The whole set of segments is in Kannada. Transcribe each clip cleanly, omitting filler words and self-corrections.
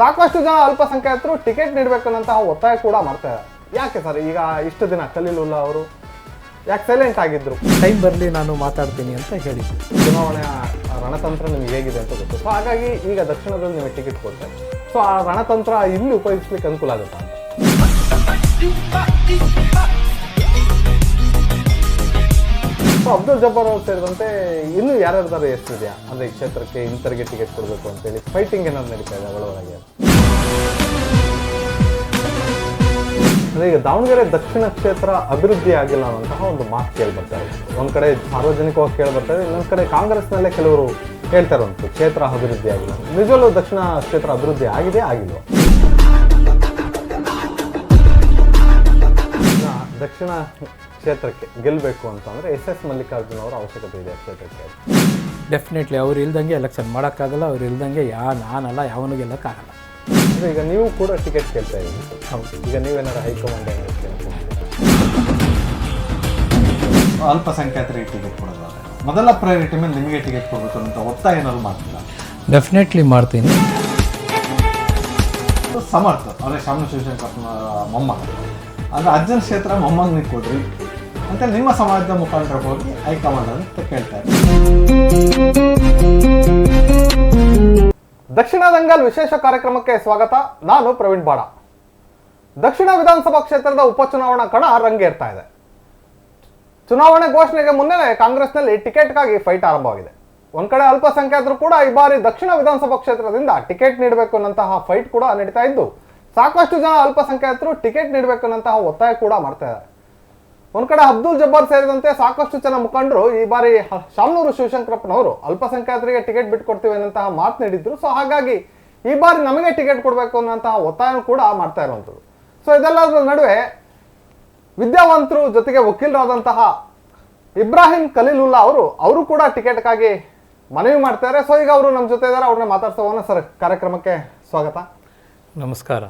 ಸಾಕಷ್ಟು ಜನ ಅಲ್ಪಸಂಖ್ಯಾತರು ಟಿಕೆಟ್ ನೀಡಬೇಕನ್ನಂತಹ ಒತ್ತಾಯ ಕೂಡ ಮಾಡ್ತಾರೆ. ಯಾಕೆ ಸರ್ ಈಗ ಇಷ್ಟು ದಿನ ಖಲೀಲುಲ್ಲಾ ಅವರು ಯಾಕೆ ಸೈಲೆಂಟ್ ಆಗಿದ್ರು? ಟೈಮ್ ಬರಲಿ ನಾನು ಮಾತಾಡ್ತೀನಿ ಅಂತ ಹೇಳಿದ್ರು. ಚುನಾವಣೆಯ ರಣತಂತ್ರ ನಿಮ್ಗೆ ಹೇಗಿದೆ ಅಂತ ಗೊತ್ತು. ಸೊ ಹಾಗಾಗಿ ಈಗ ದಕ್ಷಿಣದಲ್ಲಿ ನಿಮಗೆ ಟಿಕೆಟ್ ಕೊಡ್ತಾರೆ. ಸೊ ಆ ರಣತಂತ್ರ ಇಲ್ಲಿ ಉಪಯೋಗಿಸ್ಲಿಕ್ಕೆ ಅನುಕೂಲ ಆಗುತ್ತಾ ಅಂತ. ಸೊ ಅಬ್ದುಲ್ ಜಬ್ಬಾರ್ ಅವರು ಸೇರಿದಂತೆ ಇನ್ನೂ ಯಾರ್ಯಾರ್ದಾರು ಎಷ್ಟಿದೆಯಾ ಅಂದರೆ ಈ ಕ್ಷೇತ್ರಕ್ಕೆ ಇಂಥರಿಗೆ ಟಿಕೆಟ್ ಕೊಡಬೇಕು ಅಂತೇಳಿ ಫೈಟಿಂಗ್ ಏನಾದ್ರು ನಡೀತಾ ಇದೆ ಒಳಗೆ? ಅಂದರೆ ಈಗ ದಾವಣಗೆರೆ ದಕ್ಷಿಣ ಕ್ಷೇತ್ರ ಅಭಿವೃದ್ಧಿ ಆಗಿಲ್ಲ ಅನ್ನೋಂತಹ ಒಂದು ಮಾತು ಕೇಳಿ ಬರ್ತಾರೆ. ಒಂದು ಕಡೆ ಸಾರ್ವಜನಿಕವಾಗಿ ಕೇಳಿ ಬರ್ತಾರೆ, ಇನ್ನೊಂದು ಕಡೆ ಕಾಂಗ್ರೆಸ್ನಲ್ಲೇ ಕೆಲವರು ಹೇಳ್ತಾರೆ ಉಂಟು ಕ್ಷೇತ್ರ ಅಭಿವೃದ್ಧಿ ಆಗಿಲ್ಲ. ನಿಜವಲ್ಲೂ ದಕ್ಷಿಣ ಕ್ಷೇತ್ರ ಅಭಿವೃದ್ಧಿ ಆಗಿದೆ ಆಗಿಲ್ವ? ದಕ್ಷಿಣ ಕ್ಷೇತ್ರಕ್ಕೆ ಗೆಲ್ಲಬೇಕು ಅಂತಂದರೆ ಎಸ್ ಮಲ್ಲಿಕಾರ್ಜುನ್ ಅವರ ಅವಶ್ಯಕತೆ ಇದೆ ಕ್ಷೇತ್ರಕ್ಕೆ. ಡೆಫಿನೆಟ್ಲಿ ಅವ್ರು ಇಲ್ದಂಗೆ ಎಲೆಕ್ಷನ್ ಮಾಡೋಕ್ಕಾಗಲ್ಲ, ಅವ್ರು ಇಲ್ದಂಗೆ ನಾನಲ್ಲ ಯಾವನು ಗೆಲ್ಲಕ್ಕಾಗಲ್ಲ. ಈಗ ನೀವು ಕೂಡ ಟಿಕೆಟ್ ಕೇಳ್ತಾ ಇದ್ದೀರಿ. ಹೌದು. ಈಗ ನೀವೇನಾದ್ರು ಹೈಕಮಾಂಡ್ ಏನಾದ್ರು ಕೇಳ್ಕೊಂಡಿದ್ದೀರಾ? ಅಲ್ಪಸಂಖ್ಯಾತರಿಗೆ ಟಿಕೆಟ್ ಕೊಡೋದಾದ್ರೆ ಮೊದಲ ಪ್ರಯಾರಿಟಿ ಮೇಲೆ ನಿಮಗೆ ಟಿಕೆಟ್ ಕೊಡಬೇಕು ಅಂತ ಒತ್ತಾಯ ಏನಾದ್ರು ಮಾಡ್ತೀರಾ? ಡೆಫಿನೆಟ್ಲಿ ಮಾಡ್ತೀನಿ. ಸಮರ್ಥ ಅಂದರೆ ಶಾಮನು ಶಿವಶಂಕರಪ್ಪನ ಮೊಮ್ಮಗ ಅಂದರೆ ಅಜ್ಜನ ಕ್ಷೇತ್ರ ಮೊಮ್ಮಗನಿಗೆ ಕೊಡ್ರಿ ಅಂತ ನಿಮ್ಮ ಸಮಾಜದ ಮುಖಂಡರು ಹೋಗಿ ಹೈಕಮಾಂಡ್ ಅಂತ ಕೇಳ್ತಾರೆ. ದಕ್ಷಿಣ ದಂಗಲ್ ವಿಶೇಷ ಕಾರ್ಯಕ್ರಮಕ್ಕೆ ಸ್ವಾಗತ. ನಾನು ಪ್ರವೀಣ್ ಬಾಡ. ದಕ್ಷಿಣ ವಿಧಾನಸಭಾ ಕ್ಷೇತ್ರದ ಉಪಚುನಾವಣಾ ಕಣ ರಂಗೇರ್ತಾ ಇದೆ. ಚುನಾವಣೆ ಘೋಷಣೆಗೆ ಮುನ್ನವೇ ಕಾಂಗ್ರೆಸ್ನಲ್ಲಿ ಟಿಕೆಟ್ಗಾಗಿ ಫೈಟ್ ಆರಂಭವಾಗಿದೆ. ಒಂದ್ ಕಡೆ ಅಲ್ಪಸಂಖ್ಯಾತರು ಕೂಡ ಈ ಬಾರಿ ದಕ್ಷಿಣ ವಿಧಾನಸಭಾ ಕ್ಷೇತ್ರದಿಂದ ಟಿಕೆಟ್ ನೀಡಬೇಕು ಅನ್ನಂತಹ ಫೈಟ್ ಕೂಡ ನಡೀತಾ ಇದ್ದು, ಸಾಕಷ್ಟು ಜನ ಅಲ್ಪಸಂಖ್ಯಾತರು ಟಿಕೆಟ್ ನೀಡಬೇಕು ಅನ್ನಂತಹ ಒತ್ತಾಯ ಕೂಡ ಮಾಡ್ತಾ ಇದ್ದಾರೆ. ಒಂದ್ ಕಡೆ ಅಬ್ದುಲ್ ಜಬ್ಬಾರ್ ಸೇರಿದಂತೆ ಸಾಕಷ್ಟು ಜನ ಮುಖಂಡರು ಈ ಬಾರಿ ಶಾಮನೂರು ಶಿವಶಂಕರಪ್ಪನವರು ಅಲ್ಪಸಂಖ್ಯಾತರಿಗೆ ಟಿಕೆಟ್ ಬಿಟ್ಕೊಡ್ತೀವಿ ಅನ್ನಂತಹ ಮಾತು ನೀಡಿದ್ರು. ಸೊ ಹಾಗಾಗಿ ಈ ಬಾರಿ ನಮಗೆ ಟಿಕೆಟ್ ಕೊಡಬೇಕು ಅನ್ನೋಂತಹ ಒತ್ತಾಯ ಕೂಡ ಮಾಡ್ತಾ ಇರುವಂಥದ್ದು. ಸೊ ಇದೆಲ್ಲದರ ನಡುವೆ ವಿದ್ಯಾವಂತರು ಜೊತೆಗೆ ವಕೀಲರಾದಂತಹ ಇಬ್ರಾಹಿಂ ಖಲೀಲುಲ್ಲಾ ಅವರು ಕೂಡ ಟಿಕೆಟ್ಗಾಗಿ ಮನವಿ ಮಾಡ್ತಾರೆ. ಸೊ ಈಗ ಅವರು ನಮ್ಮ ಜೊತೆ ಇದ್ದಾರೆ, ಅವ್ರನ್ನ ಮಾತಾಡ್ಸೋಣ. ಸರ್, ಕಾರ್ಯಕ್ರಮಕ್ಕೆ ಸ್ವಾಗತ. ನಮಸ್ಕಾರ.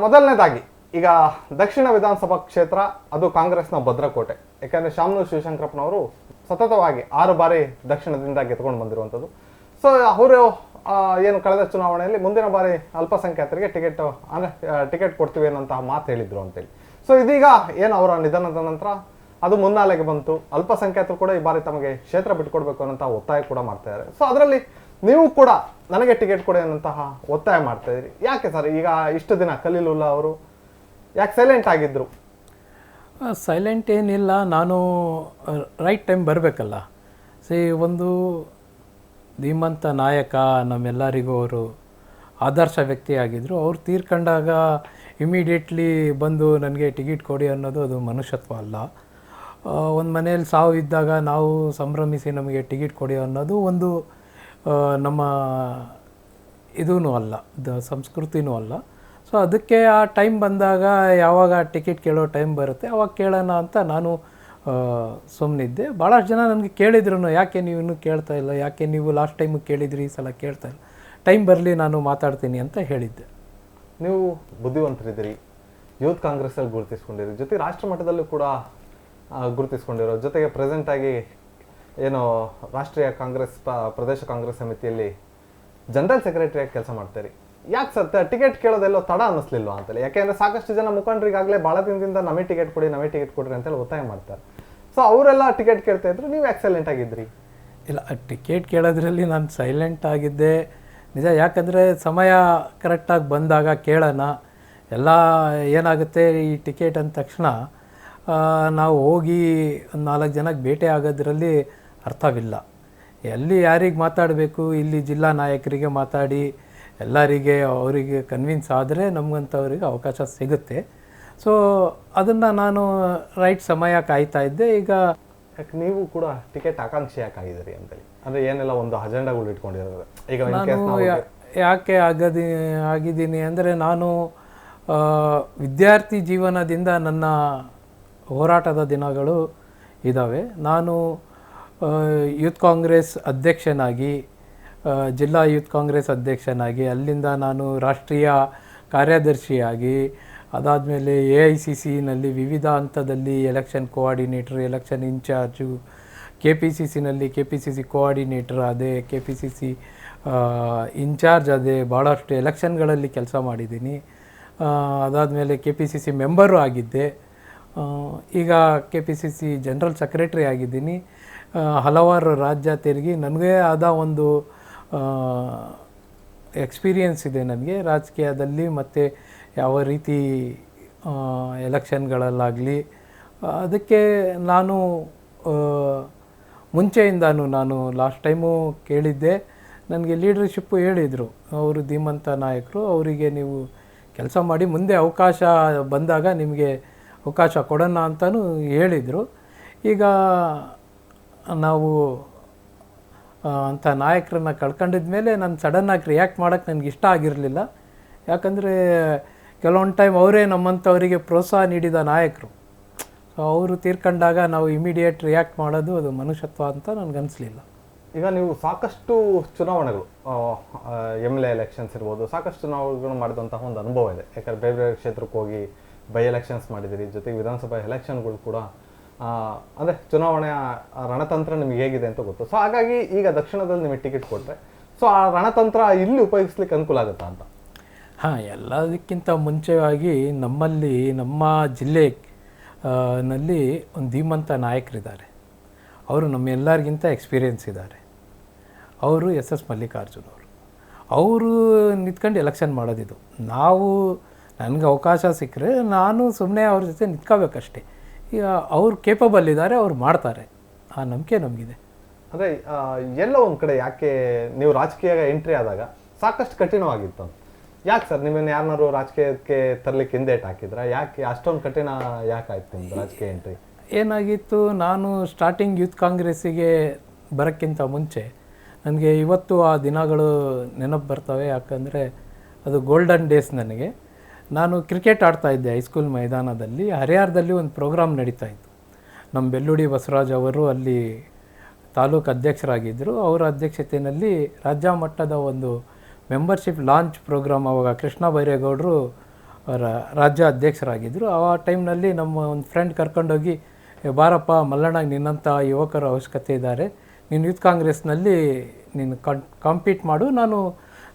ಮೊದಲನೇದಾಗಿ ಈಗ ದಕ್ಷಿಣ ವಿಧಾನಸಭಾ ಕ್ಷೇತ್ರ ಅದು ಕಾಂಗ್ರೆಸ್ನ ಭದ್ರಕೋಟೆ. ಯಾಕಂದರೆ ಶಾಮನೂರು ಶಿವಶಂಕರಪ್ಪನವರು ಸತತವಾಗಿ 6 ಬಾರಿ ದಕ್ಷಿಣದಿಂದ ಗೆದ್ಕೊಂಡು ಬಂದಿರುವಂಥದ್ದು. ಸೊ ಅವರು ಏನು ಕಳೆದ ಚುನಾವಣೆಯಲ್ಲಿ ಮುಂದಿನ ಬಾರಿ ಅಲ್ಪಸಂಖ್ಯಾತರಿಗೆ ಟಿಕೆಟ್ ಕೊಡ್ತೀವಿ ಅನ್ನೋಂತಹ ಮಾತು ಹೇಳಿದ್ರು ಅಂತೇಳಿ. ಸೊ ಇದೀಗ ಏನು ಅವರ ನಿಧನದ ನಂತರ ಅದು ಮುನ್ನಾಲೆಗೆ ಬಂತು. ಅಲ್ಪಸಂಖ್ಯಾತರು ಕೂಡ ಈ ಬಾರಿ ತಮಗೆ ಕ್ಷೇತ್ರ ಬಿಟ್ಕೊಡ್ಬೇಕು ಅನ್ನೋಂತಹ ಒತ್ತಾಯ ಕೂಡ ಮಾಡ್ತಾ ಇದ್ದಾರೆ. ಸೊ ಅದರಲ್ಲಿ ನೀವು ಕೂಡ ನನಗೆ ಟಿಕೆಟ್ ಕೊಡಿ ಅನ್ನೋಂತಹ ಒತ್ತಾಯ ಮಾಡ್ತಾ ಇದ್ದೀರಿ. ಯಾಕೆ ಸರ್ ಈಗ ಇಷ್ಟು ದಿನ ಖಲೀಲುಲ್ಲಾ ಅವರು ಯಾಕೆ ಸೈಲೆಂಟ್ ಆಗಿದ್ರು? ಸೈಲೆಂಟ್ ಏನಿಲ್ಲ, ನಾನು ರೈಟ್ ಟೈಮ್ ಬರಬೇಕಲ್ಲ. ಒಂದು ಧೀಮಂತ ನಾಯಕ, ನಮ್ಮೆಲ್ಲರಿಗೂ ಅವರು ಆದರ್ಶ ವ್ಯಕ್ತಿ ಆಗಿದ್ದರು. ಅವ್ರು ತೀರ್ಕೊಂಡಾಗ ಇಮಿಡಿಯೇಟ್ಲಿ ಬಂದು ನನಗೆ ಟಿಕೆಟ್ ಕೊಡಿ ಅನ್ನೋದು ಅದು ಮನುಷ್ಯತ್ವ ಅಲ್ಲ. ಒಂದು ಮನೇಲಿ ಸಾವು ಇದ್ದಾಗ ನಾವು ಸಂಭ್ರಮಿಸಿ ನಮಗೆ ಟಿಕೆಟ್ ಕೊಡಿ ಅನ್ನೋದು ಒಂದು ನಮ್ಮ ಇದೂ ಅಲ್ಲ, ಸಂಸ್ಕೃತಿನೂ ಅಲ್ಲ. ಸೊ ಅದಕ್ಕೆ ಆ ಟೈಮ್ ಬಂದಾಗ ಯಾವಾಗ ಟಿಕೆಟ್ ಕೇಳೋ ಟೈಮ್ ಬರುತ್ತೆ ಅವಾಗ ಕೇಳೋಣ ಅಂತ ನಾನು ಸುಮ್ಮನಿದ್ದೆ. ಭಾಳಷ್ಟು ಜನ ನನಗೆ ಕೇಳಿದ್ರು, ಯಾಕೆ ನೀವು ಇನ್ನೂ ಕೇಳ್ತಾ ಇಲ್ಲ, ಯಾಕೆ ನೀವು ಲಾಸ್ಟ್ ಟೈಮು ಕೇಳಿದ್ರಿ ಈ ಸಲ ಕೇಳ್ತಾ ಇಲ್ಲ, ಟೈಮ್ ಬರಲಿ ನಾನು ಮಾತಾಡ್ತೀನಿ ಅಂತ ಹೇಳಿದ್ದೆ. ನೀವು ಬುದ್ಧಿವಂತರಿದ್ದೀರಿ, ಯೂತ್ ಕಾಂಗ್ರೆಸ್ಸಲ್ಲಿ ಗುರುತಿಸ್ಕೊಂಡಿರಿ, ಜೊತೆಗೆ ರಾಷ್ಟ್ರ ಮಟ್ಟದಲ್ಲೂ ಕೂಡ ಗುರುತಿಸ್ಕೊಂಡಿರೋ, ಜೊತೆಗೆ ಪ್ರೆಸೆಂಟಾಗಿ ಏನು ರಾಷ್ಟ್ರೀಯ ಕಾಂಗ್ರೆಸ್ ಪ್ರದೇಶ ಕಾಂಗ್ರೆಸ್ ಸಮಿತಿಯಲ್ಲಿ ಜನರಲ್ ಸೆಕ್ರೆಟರಿಯಾಗಿ ಕೆಲಸ ಮಾಡ್ತೀರಿ. ಯಾಕೆ ಸರ್ ಟಿಕೆಟ್ ಕೇಳೋದೆಲ್ಲೋ ತಡ ಅನ್ನಿಸ್ಲಿಲ್ವಾ ಅಂತೇಳಿ? ಯಾಕೆಂದರೆ ಸಾಕಷ್ಟು ಜನ ಮುಖಂಡರಿಗಾಗಲೇ ಭಾಳ ದಿನದಿಂದ ನಮಗೆ ಟಿಕೆಟ್ ಕೊಡ್ರಿ ಅಂತೇಳಿ ಒತ್ತಾಯ ಮಾಡ್ತಾರೆ. ಸೊ ಅವರೆಲ್ಲ ಟಿಕೆಟ್ ಕೇಳ್ತಾ ಇದ್ರು, ನೀವು ಯಾಕೆ ಸೈಲೆಂಟ್ ಆಗಿದ್ರಿ? ಇಲ್ಲ, ಟಿಕೆಟ್ ಕೇಳೋದ್ರಲ್ಲಿ ನಾನು ಸೈಲೆಂಟ್ ಆಗಿದ್ದೆ ನಿಜ. ಯಾಕಂದರೆ ಸಮಯ ಕರೆಕ್ಟಾಗಿ ಬಂದಾಗ ಕೇಳೋಣ. ಎಲ್ಲ ಏನಾಗುತ್ತೆ, ಈ ಟಿಕೆಟ್ ಅಂದ ತಕ್ಷಣ ನಾವು ಹೋಗಿ ಒಂದು 4 ಜನಕ್ಕೆ ಭೇಟಿ ಆಗೋದ್ರಲ್ಲಿ ಅರ್ಥವಿಲ್ಲ. ಎಲ್ಲಿ ಯಾರಿಗೆ ಮಾತಾಡಬೇಕು, ಇಲ್ಲಿ ಜಿಲ್ಲಾ ನಾಯಕರಿಗೆ ಮಾತಾಡಿ ಎಲ್ಲರಿಗೆ ಅವರಿಗೆ ಕನ್ವಿನ್ಸ್ ಆದರೆ ನಮಗಂಥವ್ರಿಗೆ ಅವಕಾಶ ಸಿಗುತ್ತೆ. ಸೊ ಅದನ್ನು ನಾನು ರೈಟ್ ಸಮಯ ಕಾಯ್ತಾ ಇದ್ದೆ. ಈಗ ಯಾಕೆ ನೀವು ಕೂಡ ಟಿಕೆಟ್ ಆಕಾಂಕ್ಷಿ ಯಾಕಾಗಿದ್ದೀರಿ ಅಂತೇಳಿ? ಅಂದರೆ ಏನೆಲ್ಲ ಒಂದು ಅಜೆಂಡಾಗಳು ಇಟ್ಕೊಂಡಿರೋದು ಈಗ ನಾನು ಯಾಕೆ ಆಗಿದ್ದೀನಿ ಅಂದರೆ, ನಾನು ವಿದ್ಯಾರ್ಥಿ ಜೀವನದಿಂದ ನನ್ನ ಹೋರಾಟದ ದಿನಗಳು ಇದ್ದಾವೆ. ನಾನು ಯೂತ್ ಕಾಂಗ್ರೆಸ್ ಅಧ್ಯಕ್ಷನಾಗಿ, ಜಿಲ್ಲಾ ಯೂತ್ ಕಾಂಗ್ರೆಸ್ ಅಧ್ಯಕ್ಷನಾಗಿ, ಅಲ್ಲಿಂದ ನಾನು ರಾಷ್ಟ್ರೀಯ ಕಾರ್ಯದರ್ಶಿಯಾಗಿ, ಅದಾದಮೇಲೆ AICCನಲ್ಲಿ ವಿವಿಧ ಹಂತದಲ್ಲಿ ಎಲೆಕ್ಷನ್ ಕೋಆರ್ಡಿನೇಟ್ರ್, ಎಲೆಕ್ಷನ್ ಇನ್ಚಾರ್ಜು, KPCCನಲ್ಲಿ KPCC ಕೋಆರ್ಡಿನೇಟ್ರ್ ಆದೆ, KPCC ಇನ್ಚಾರ್ಜ್ ಅದೇ, ಭಾಳಷ್ಟು ಎಲೆಕ್ಷನ್ಗಳಲ್ಲಿ ಕೆಲಸ ಮಾಡಿದ್ದೀನಿ. ಅದಾದಮೇಲೆ KPCC ಮೆಂಬರು ಆಗಿದ್ದೆ. ಈಗ KPCC ಜನರಲ್ ಸೆಕ್ರೆಟ್ರಿ ಆಗಿದ್ದೀನಿ. ಹಲವಾರು ರಾಜ್ಯ ತಿರುಗಿ ನನಗೇ ಆದ ಒಂದು ಎಕ್ಸ್ಪೀರಿಯನ್ಸ್ ಇದೆ ನನಗೆ ರಾಜಕೀಯದಲ್ಲಿ, ಮತ್ತು ಯಾವ ರೀತಿ ಎಲೆಕ್ಷನ್ಗಳಲ್ಲಾಗಲಿ. ಅದಕ್ಕೆ ನಾನು ಮುಂಚೆಯಿಂದನೂ ನಾನು ಲಾಸ್ಟ್ ಟೈಮು ಕೇಳಿದ್ದೆ, ನನಗೆ ಲೀಡರ್ಶಿಪ್ಪು ಹೇಳಿದರು ಅವರು ಧೀಮಂತ ನಾಯಕರು, ಅವರಿಗೆ ನೀವು ಕೆಲಸ ಮಾಡಿ ಮುಂದೆ ಅವಕಾಶ ಬಂದಾಗ ನಿಮಗೆ ಅವಕಾಶ ಕೊಡೋಣ ಅಂತಲೂ ಹೇಳಿದರು. ಈಗ ನಾವು ಅಂಥ ನಾಯಕರನ್ನ ಕಳ್ಕೊಂಡಿದ ಮೇಲೆ ನಾನು ಸಡನ್ನಾಗಿ ರಿಯಾಕ್ಟ್ ಮಾಡೋಕ್ಕೆ ನನಗೆ ಇಷ್ಟ ಆಗಿರಲಿಲ್ಲ. ಯಾಕಂದರೆ ಕೆಲವೊಂದು ಟೈಮ್ ಅವರೇ ನಮ್ಮಂಥವರಿಗೆ ಪ್ರೋತ್ಸಾಹ ನೀಡಿದ ನಾಯಕರು. ಸೊ ಅವರು ತೀರ್ಕೊಂಡಾಗ ನಾವು ಇಮಿಡಿಯೇಟ್ ರಿಯಾಕ್ಟ್ ಮಾಡೋದು ಅದು ಮನುಷ್ಯತ್ವ ಅಂತ ನನಗನ್ನಿಸ್ಲಿಲ್ಲ. ಈಗ ನೀವು ಸಾಕಷ್ಟು ಚುನಾವಣೆಗಳು MLA ಎಲೆಕ್ಷನ್ಸ್ ಇರ್ಬೋದು, ಸಾಕಷ್ಟು ಚುನಾವಣೆಗಳು ಮಾಡಿದಂತಹ ಒಂದು ಅನುಭವ ಇದೆ. ಯಾಕಂದರೆ ಬೇರೆ ಬೇರೆ ಕ್ಷೇತ್ರಕ್ಕೆ ಹೋಗಿ ಬೈ ಎಲೆಕ್ಷನ್ಸ್ ಮಾಡಿದ್ದೀರಿ, ಜೊತೆಗೆ ವಿಧಾನಸಭಾ ಎಲೆಕ್ಷನ್ಗಳು ಕೂಡ ಅಂದರೆ ಚುನಾವಣೆಯ ರಣತಂತ್ರ ನಿಮಗೆ ಹೇಗಿದೆ ಅಂತ ಗೊತ್ತು. ಸೊ ಹಾಗಾಗಿ ಈಗ ದಕ್ಷಿಣದಲ್ಲಿ ನಿಮಗೆ ಟಿಕೆಟ್ ಕೊಟ್ಟರೆ ಸೊ ಆ ರಣತಂತ್ರ ಇಲ್ಲಿ ಉಪಯೋಗಿಸ್ಲಿಕ್ಕೆ ಅನುಕೂಲ ಆಗುತ್ತಾ ಅಂತ? ಹಾಂ, ಎಲ್ಲದಕ್ಕಿಂತ ಮುಂಚೆಯಾಗಿ ನಮ್ಮಲ್ಲಿ ನಮ್ಮ ಜಿಲ್ಲೆ ನಲ್ಲಿ ಒಂದು ಧೀಮಂತ ನಾಯಕರಿದ್ದಾರೆ. ಅವರು ನಮ್ಮೆಲ್ಲರಿಗಿಂತ ಎಕ್ಸ್ಪೀರಿಯೆನ್ಸ್ ಇದ್ದಾರೆ. ಅವರು SS ಮಲ್ಲಿಕಾರ್ಜುನ್ ಅವರು ನಿಂತ್ಕೊಂಡು ಎಲೆಕ್ಷನ್ ಮಾಡೋದಿದು. ನನಗೆ ಅವಕಾಶ ಸಿಕ್ಕರೆ ನಾನು ಸುಮ್ಮನೆ ಅವ್ರ ಜೊತೆ ನಿಂತ್ಕೋಬೇಕಷ್ಟೇ. ಈಗ ಅವ್ರು ಕೇಪಬಲ್ ಇದ್ದಾರೆ, ಅವ್ರು ಮಾಡ್ತಾರೆ, ಆ ನಂಬಿಕೆ ನಮಗಿದೆ. ಅಂದರೆ ಎಲ್ಲೋ ಒಂದು ಕಡೆ ಯಾಕೆ ನೀವು ರಾಜಕೀಯ ಎಂಟ್ರಿ ಆದಾಗ ಸಾಕಷ್ಟು ಕಠಿಣವಾಗಿತ್ತು. ಯಾಕೆ ಸರ್ ನಿಮ್ಮನ್ನು ಯಾರನ್ನಾರು ರಾಜಕೀಯಕ್ಕೆ ತರಲಿಕ್ಕೆ ಹಿಂದೇಟ್ ಹಾಕಿದ್ರ? ಯಾಕೆ ಅಷ್ಟೊಂದು ಕಠಿಣ ಯಾಕಾಯ್ತು ನಿಮ್ದು ರಾಜಕೀಯ ಎಂಟ್ರಿ? ಏನಾಗಿತ್ತು, ನಾನು ಸ್ಟಾರ್ಟಿಂಗ್ ಯೂತ್ ಕಾಂಗ್ರೆಸ್ಸಿಗೆ ಬರೋಕ್ಕಿಂತ ಮುಂಚೆ ನನಗೆ ಇವತ್ತು ಆ ದಿನಗಳು ನೆನಪು ಬರ್ತವೆ. ಯಾಕಂದರೆ ಅದು ಗೋಲ್ಡನ್ ಡೇಸ್ ನನಗೆ. ನಾನು ಕ್ರಿಕೆಟ್ ಆಡ್ತಾಯಿದ್ದೆ ಹೈಸ್ಕೂಲ್ ಮೈದಾನದಲ್ಲಿ. ಹರಿಹರದಲ್ಲಿ ಒಂದು ಪ್ರೋಗ್ರಾಮ್ ನಡೀತಾಯಿತ್ತು. ನಮ್ಮ ಬೆಲ್ಲುಡಿ ಬಸವರಾಜ್ ಅವರು ಅಲ್ಲಿ ತಾಲೂಕು ಅಧ್ಯಕ್ಷರಾಗಿದ್ದರು. ಅವರ ಅಧ್ಯಕ್ಷತೆಯಲ್ಲಿ ರಾಜ್ಯ ಮಟ್ಟದ ಒಂದು ಮೆಂಬರ್ಶಿಪ್ ಲಾಂಚ್ ಪ್ರೋಗ್ರಾಮ್, ಆವಾಗ ಕೃಷ್ಣ ಬೈರೇಗೌಡರು ರಾಜ್ಯ ಅಧ್ಯಕ್ಷರಾಗಿದ್ದರು. ಆ ಟೈಮ್ನಲ್ಲಿ ನಮ್ಮ ಒಂದು ಫ್ರೆಂಡ್ ಕರ್ಕೊಂಡೋಗಿ, ಬಾರಪ್ಪ ಮಲ್ಲಣ್ಣಗೆ ನಿನ್ನಂಥ ಯುವಕರ ಅವಶ್ಯಕತೆ ಇದ್ದಾರೆ, ನೀನು ಯೂತ್ ಕಾಂಗ್ರೆಸ್ನಲ್ಲಿ ನೀನು ಕಾಂಪೀಟ್ ಮಾಡು,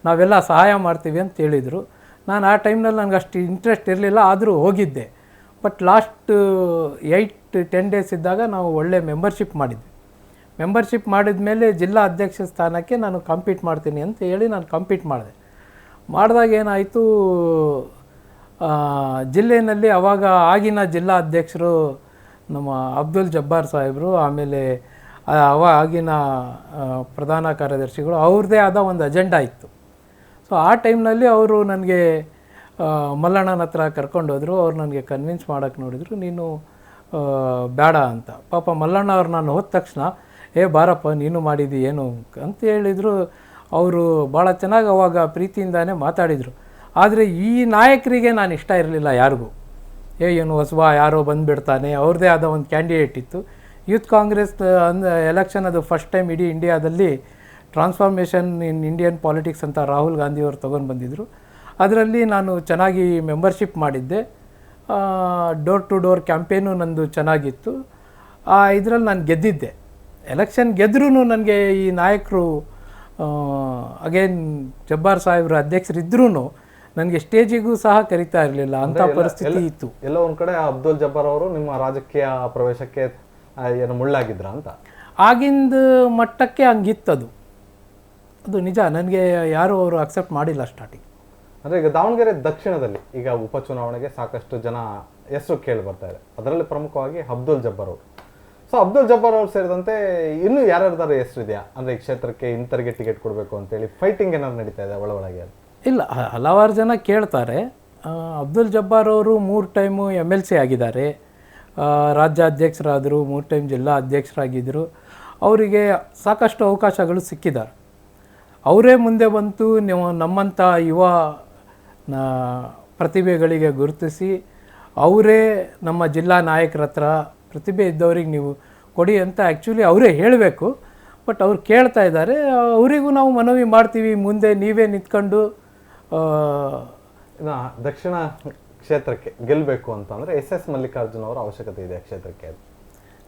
ನಾವೆಲ್ಲ ಸಹಾಯ ಮಾಡ್ತೀವಿ ಅಂತ ಹೇಳಿದರು. ನಾನು ಆ ಟೈಮ್ನಲ್ಲಿ ನನಗೆ ಅಷ್ಟು ಇಂಟ್ರೆಸ್ಟ್ ಇರಲಿಲ್ಲ, ಆದರೂ ಹೋಗಿದ್ದೆ. ಬಟ್ ಲಾಸ್ಟ್ 8-10 ಡೇಸ್ ಇದ್ದಾಗ ನಾವು ಒಳ್ಳೆ ಮೆಂಬರ್ಶಿಪ್ ಮಾಡಿದ್ವಿ. ಮೆಂಬರ್ಶಿಪ್ ಮಾಡಿದ ಮೇಲೆ ಜಿಲ್ಲಾ ಅಧ್ಯಕ್ಷ ಸ್ಥಾನಕ್ಕೆ ನಾನು ಕಾಂಪೀಟ್ ಮಾಡ್ತೀನಿ ಅಂತ ಹೇಳಿ ನಾನು ಕಾಂಪೀಟ್ ಮಾಡಿದಾಗ ಏನಾಯಿತು, ಜಿಲ್ಲೆಯಲ್ಲಿ ಆವಾಗ ಆಗಿನ ಜಿಲ್ಲಾ ಅಧ್ಯಕ್ಷರು ನಮ್ಮ ಅಬ್ದುಲ್ ಜಬ್ಬಾರ್ ಸಾಹೇಬರು, ಆಮೇಲೆ ಆಗಿನ ಪ್ರಧಾನ ಕಾರ್ಯದರ್ಶಿಗಳು, ಅವ್ರದ್ದೇ ಆದ ಒಂದು ಅಜೆಂಡಾ ಇತ್ತು. ಸೊ ಆ ಟೈಮ್ನಲ್ಲಿ ಅವರು ನನಗೆ ಮಲ್ಲಣ್ಣನ ಹತ್ರ ಕರ್ಕೊಂಡೋದ್ರು. ಅವ್ರು ನನಗೆ ಕನ್ವಿನ್ಸ್ ಮಾಡೋಕ್ಕೆ ನೋಡಿದರು, ನೀನು ಬೇಡ ಅಂತ. ಪಾಪ ಮಲ್ಲಣ್ಣ ಅವ್ರು ನಾನು ಹೋದ ತಕ್ಷಣ ಬಾರಪ್ಪ ನೀನು ಮಾಡಿದ್ದು ಏನು ಅಂತ ಹೇಳಿದರು. ಅವರು ಭಾಳ ಚೆನ್ನಾಗಿ ಅವಾಗ ಪ್ರೀತಿಯಿಂದಾನೇ ಮಾತಾಡಿದರು. ಆದರೆ ಈ ನಾಯಕರಿಗೆ ನಾನು ಇಷ್ಟ ಇರಲಿಲ್ಲ ಯಾರಿಗೂ. ಏನು ಹೊಸಬ ಯಾರೋ ಬಂದುಬಿಡ್ತಾನೆ, ಅವ್ರದ್ದೇ ಆದ ಒಂದು ಕ್ಯಾಂಡಿಡೇಟ್ ಇತ್ತು. ಯೂತ್ ಕಾಂಗ್ರೆಸ್ ಎಲೆಕ್ಷನ್ ಅದು ಫಸ್ಟ್ ಟೈಮ್ ಇಡೀ ಇಂಡಿಯಾದಲ್ಲಿ ಟ್ರಾನ್ಸ್ಫಾರ್ಮೇಷನ್ ಇನ್ ಇಂಡಿಯನ್ ಪಾಲಿಟಿಕ್ಸ್ ಅಂತ ರಾಹುಲ್ ಗಾಂಧಿಯವರು ತೊಗೊಂಡು ಬಂದಿದ್ದರು. ಅದರಲ್ಲಿ ನಾನು ಚೆನ್ನಾಗಿ ಮೆಂಬರ್ಶಿಪ್ ಮಾಡಿದ್ದೆ. ಡೋರ್ ಟು ಡೋರ್ ಕ್ಯಾಂಪೇನು ನಂದು ಚೆನ್ನಾಗಿತ್ತು. ಇದರಲ್ಲಿ ನಾನು ಗೆದ್ದಿದ್ದೆ. ಎಲೆಕ್ಷನ್ ಗೆದ್ರೂ ನನಗೆ ಈ ನಾಯಕರು ಅಗೇನ್ ಜಬ್ಬಾರ್ ಸಾಹೇಬ್ರ ಅಧ್ಯಕ್ಷರಿದ್ರೂ ನನಗೆ ಸ್ಟೇಜಿಗೂ ಸಹ ಕರೀತಾ ಇರಲಿಲ್ಲ, ಅಂಥ ಪರಿಸ್ಥಿತಿ ಇತ್ತು. ಎಲ್ಲ ಒಂದು ಕಡೆ ಅಬ್ದುಲ್ ಜಬ್ಬಾರ್ ಅವರು ನಿಮ್ಮ ರಾಜಕೀಯ ಪ್ರವೇಶಕ್ಕೆ ಏನು ಮುಳ್ಳಾಗಿದ್ರ ಅಂತ? ಆಗಿಂದ ಮಟ್ಟಕ್ಕೆ ಹಂಗಿತ್ತದು, ಅದು ನಿಜ. ನನಗೆ ಯಾರೂ ಅವರು ಅಕ್ಸೆಪ್ಟ್ ಮಾಡಿಲ್ಲ ಸ್ಟಾರ್ಟಿಂಗ್. ಅಂದರೆ ಈಗ ದಾವಣಗೆರೆ ದಕ್ಷಿಣದಲ್ಲಿ ಈಗ ಉಪಚುನಾವಣೆಗೆ ಸಾಕಷ್ಟು ಜನ ಹೆಸರು ಕೇಳಿ ಬರ್ತಾ ಇದೆ. ಅದರಲ್ಲಿ ಪ್ರಮುಖವಾಗಿ ಅಬ್ದುಲ್ ಜಬ್ಬಾರ್ ಅವರು. ಸೊ ಅಬ್ದುಲ್ ಜಬ್ಬಾರ್ ಅವರು ಸೇರಿದಂತೆ ಇನ್ನೂ ಯಾರ್ಯಾರ್ದಾರ ಹೆಸರು ಇದೆಯಾ? ಅಂದರೆ ಈ ಕ್ಷೇತ್ರಕ್ಕೆ ಇಂಥರಿಗೆ ಟಿಕೆಟ್ ಕೊಡಬೇಕು ಅಂತೇಳಿ ಫೈಟಿಂಗ್ ಏನಾದ್ರು ನಡೀತಾ ಇದೆ ಒಳಗೆ? ಇಲ್ಲ, ಹಲವಾರು ಜನ ಕೇಳ್ತಾರೆ. ಅಬ್ದುಲ್ ಜಬ್ಬಾರ್ ಅವರು 3 ಟೈಮು MLC ಆಗಿದ್ದಾರೆ, ರಾಜ್ಯ ಅಧ್ಯಕ್ಷರಾದರು, 3 ಟೈಮ್ ಜಿಲ್ಲಾ ಅಧ್ಯಕ್ಷರಾಗಿದ್ದರು. ಅವರಿಗೆ ಸಾಕಷ್ಟು ಅವಕಾಶಗಳು ಸಿಕ್ಕಿದ್ದಾರೆ. ಅವರೇ ಮುಂದೆ ಬಂತು ನಮ್ಮಂಥ ಯುವ ಪ್ರತಿಭೆಗಳಿಗೆ ಗುರುತಿಸಿ ಅವರೇ ನಮ್ಮ ಜಿಲ್ಲಾ ನಾಯಕರ ಹತ್ರ ಪ್ರತಿಭೆ ಇದ್ದವ್ರಿಗೆ ನೀವು ಕೊಡಿ ಅಂತ ಆ್ಯಕ್ಚುಲಿ ಅವರೇ ಹೇಳಬೇಕು. ಬಟ್ ಅವ್ರು ಕೇಳ್ತಾ ಇದ್ದಾರೆ. ಅವರಿಗೂ ನಾವು ಮನವಿ ಮಾಡ್ತೀವಿ, ಮುಂದೆ ನೀವೇ ನಿಂತ್ಕೊಂಡು ದಕ್ಷಿಣ ಕ್ಷೇತ್ರಕ್ಕೆ ಗೆಲ್ಲಬೇಕು ಅಂತಂದರೆ SS ಮಲ್ಲಿಕಾರ್ಜುನ್ ಅವರ ಅವಶ್ಯಕತೆ ಇದೆ ಕ್ಷೇತ್ರಕ್ಕೆ.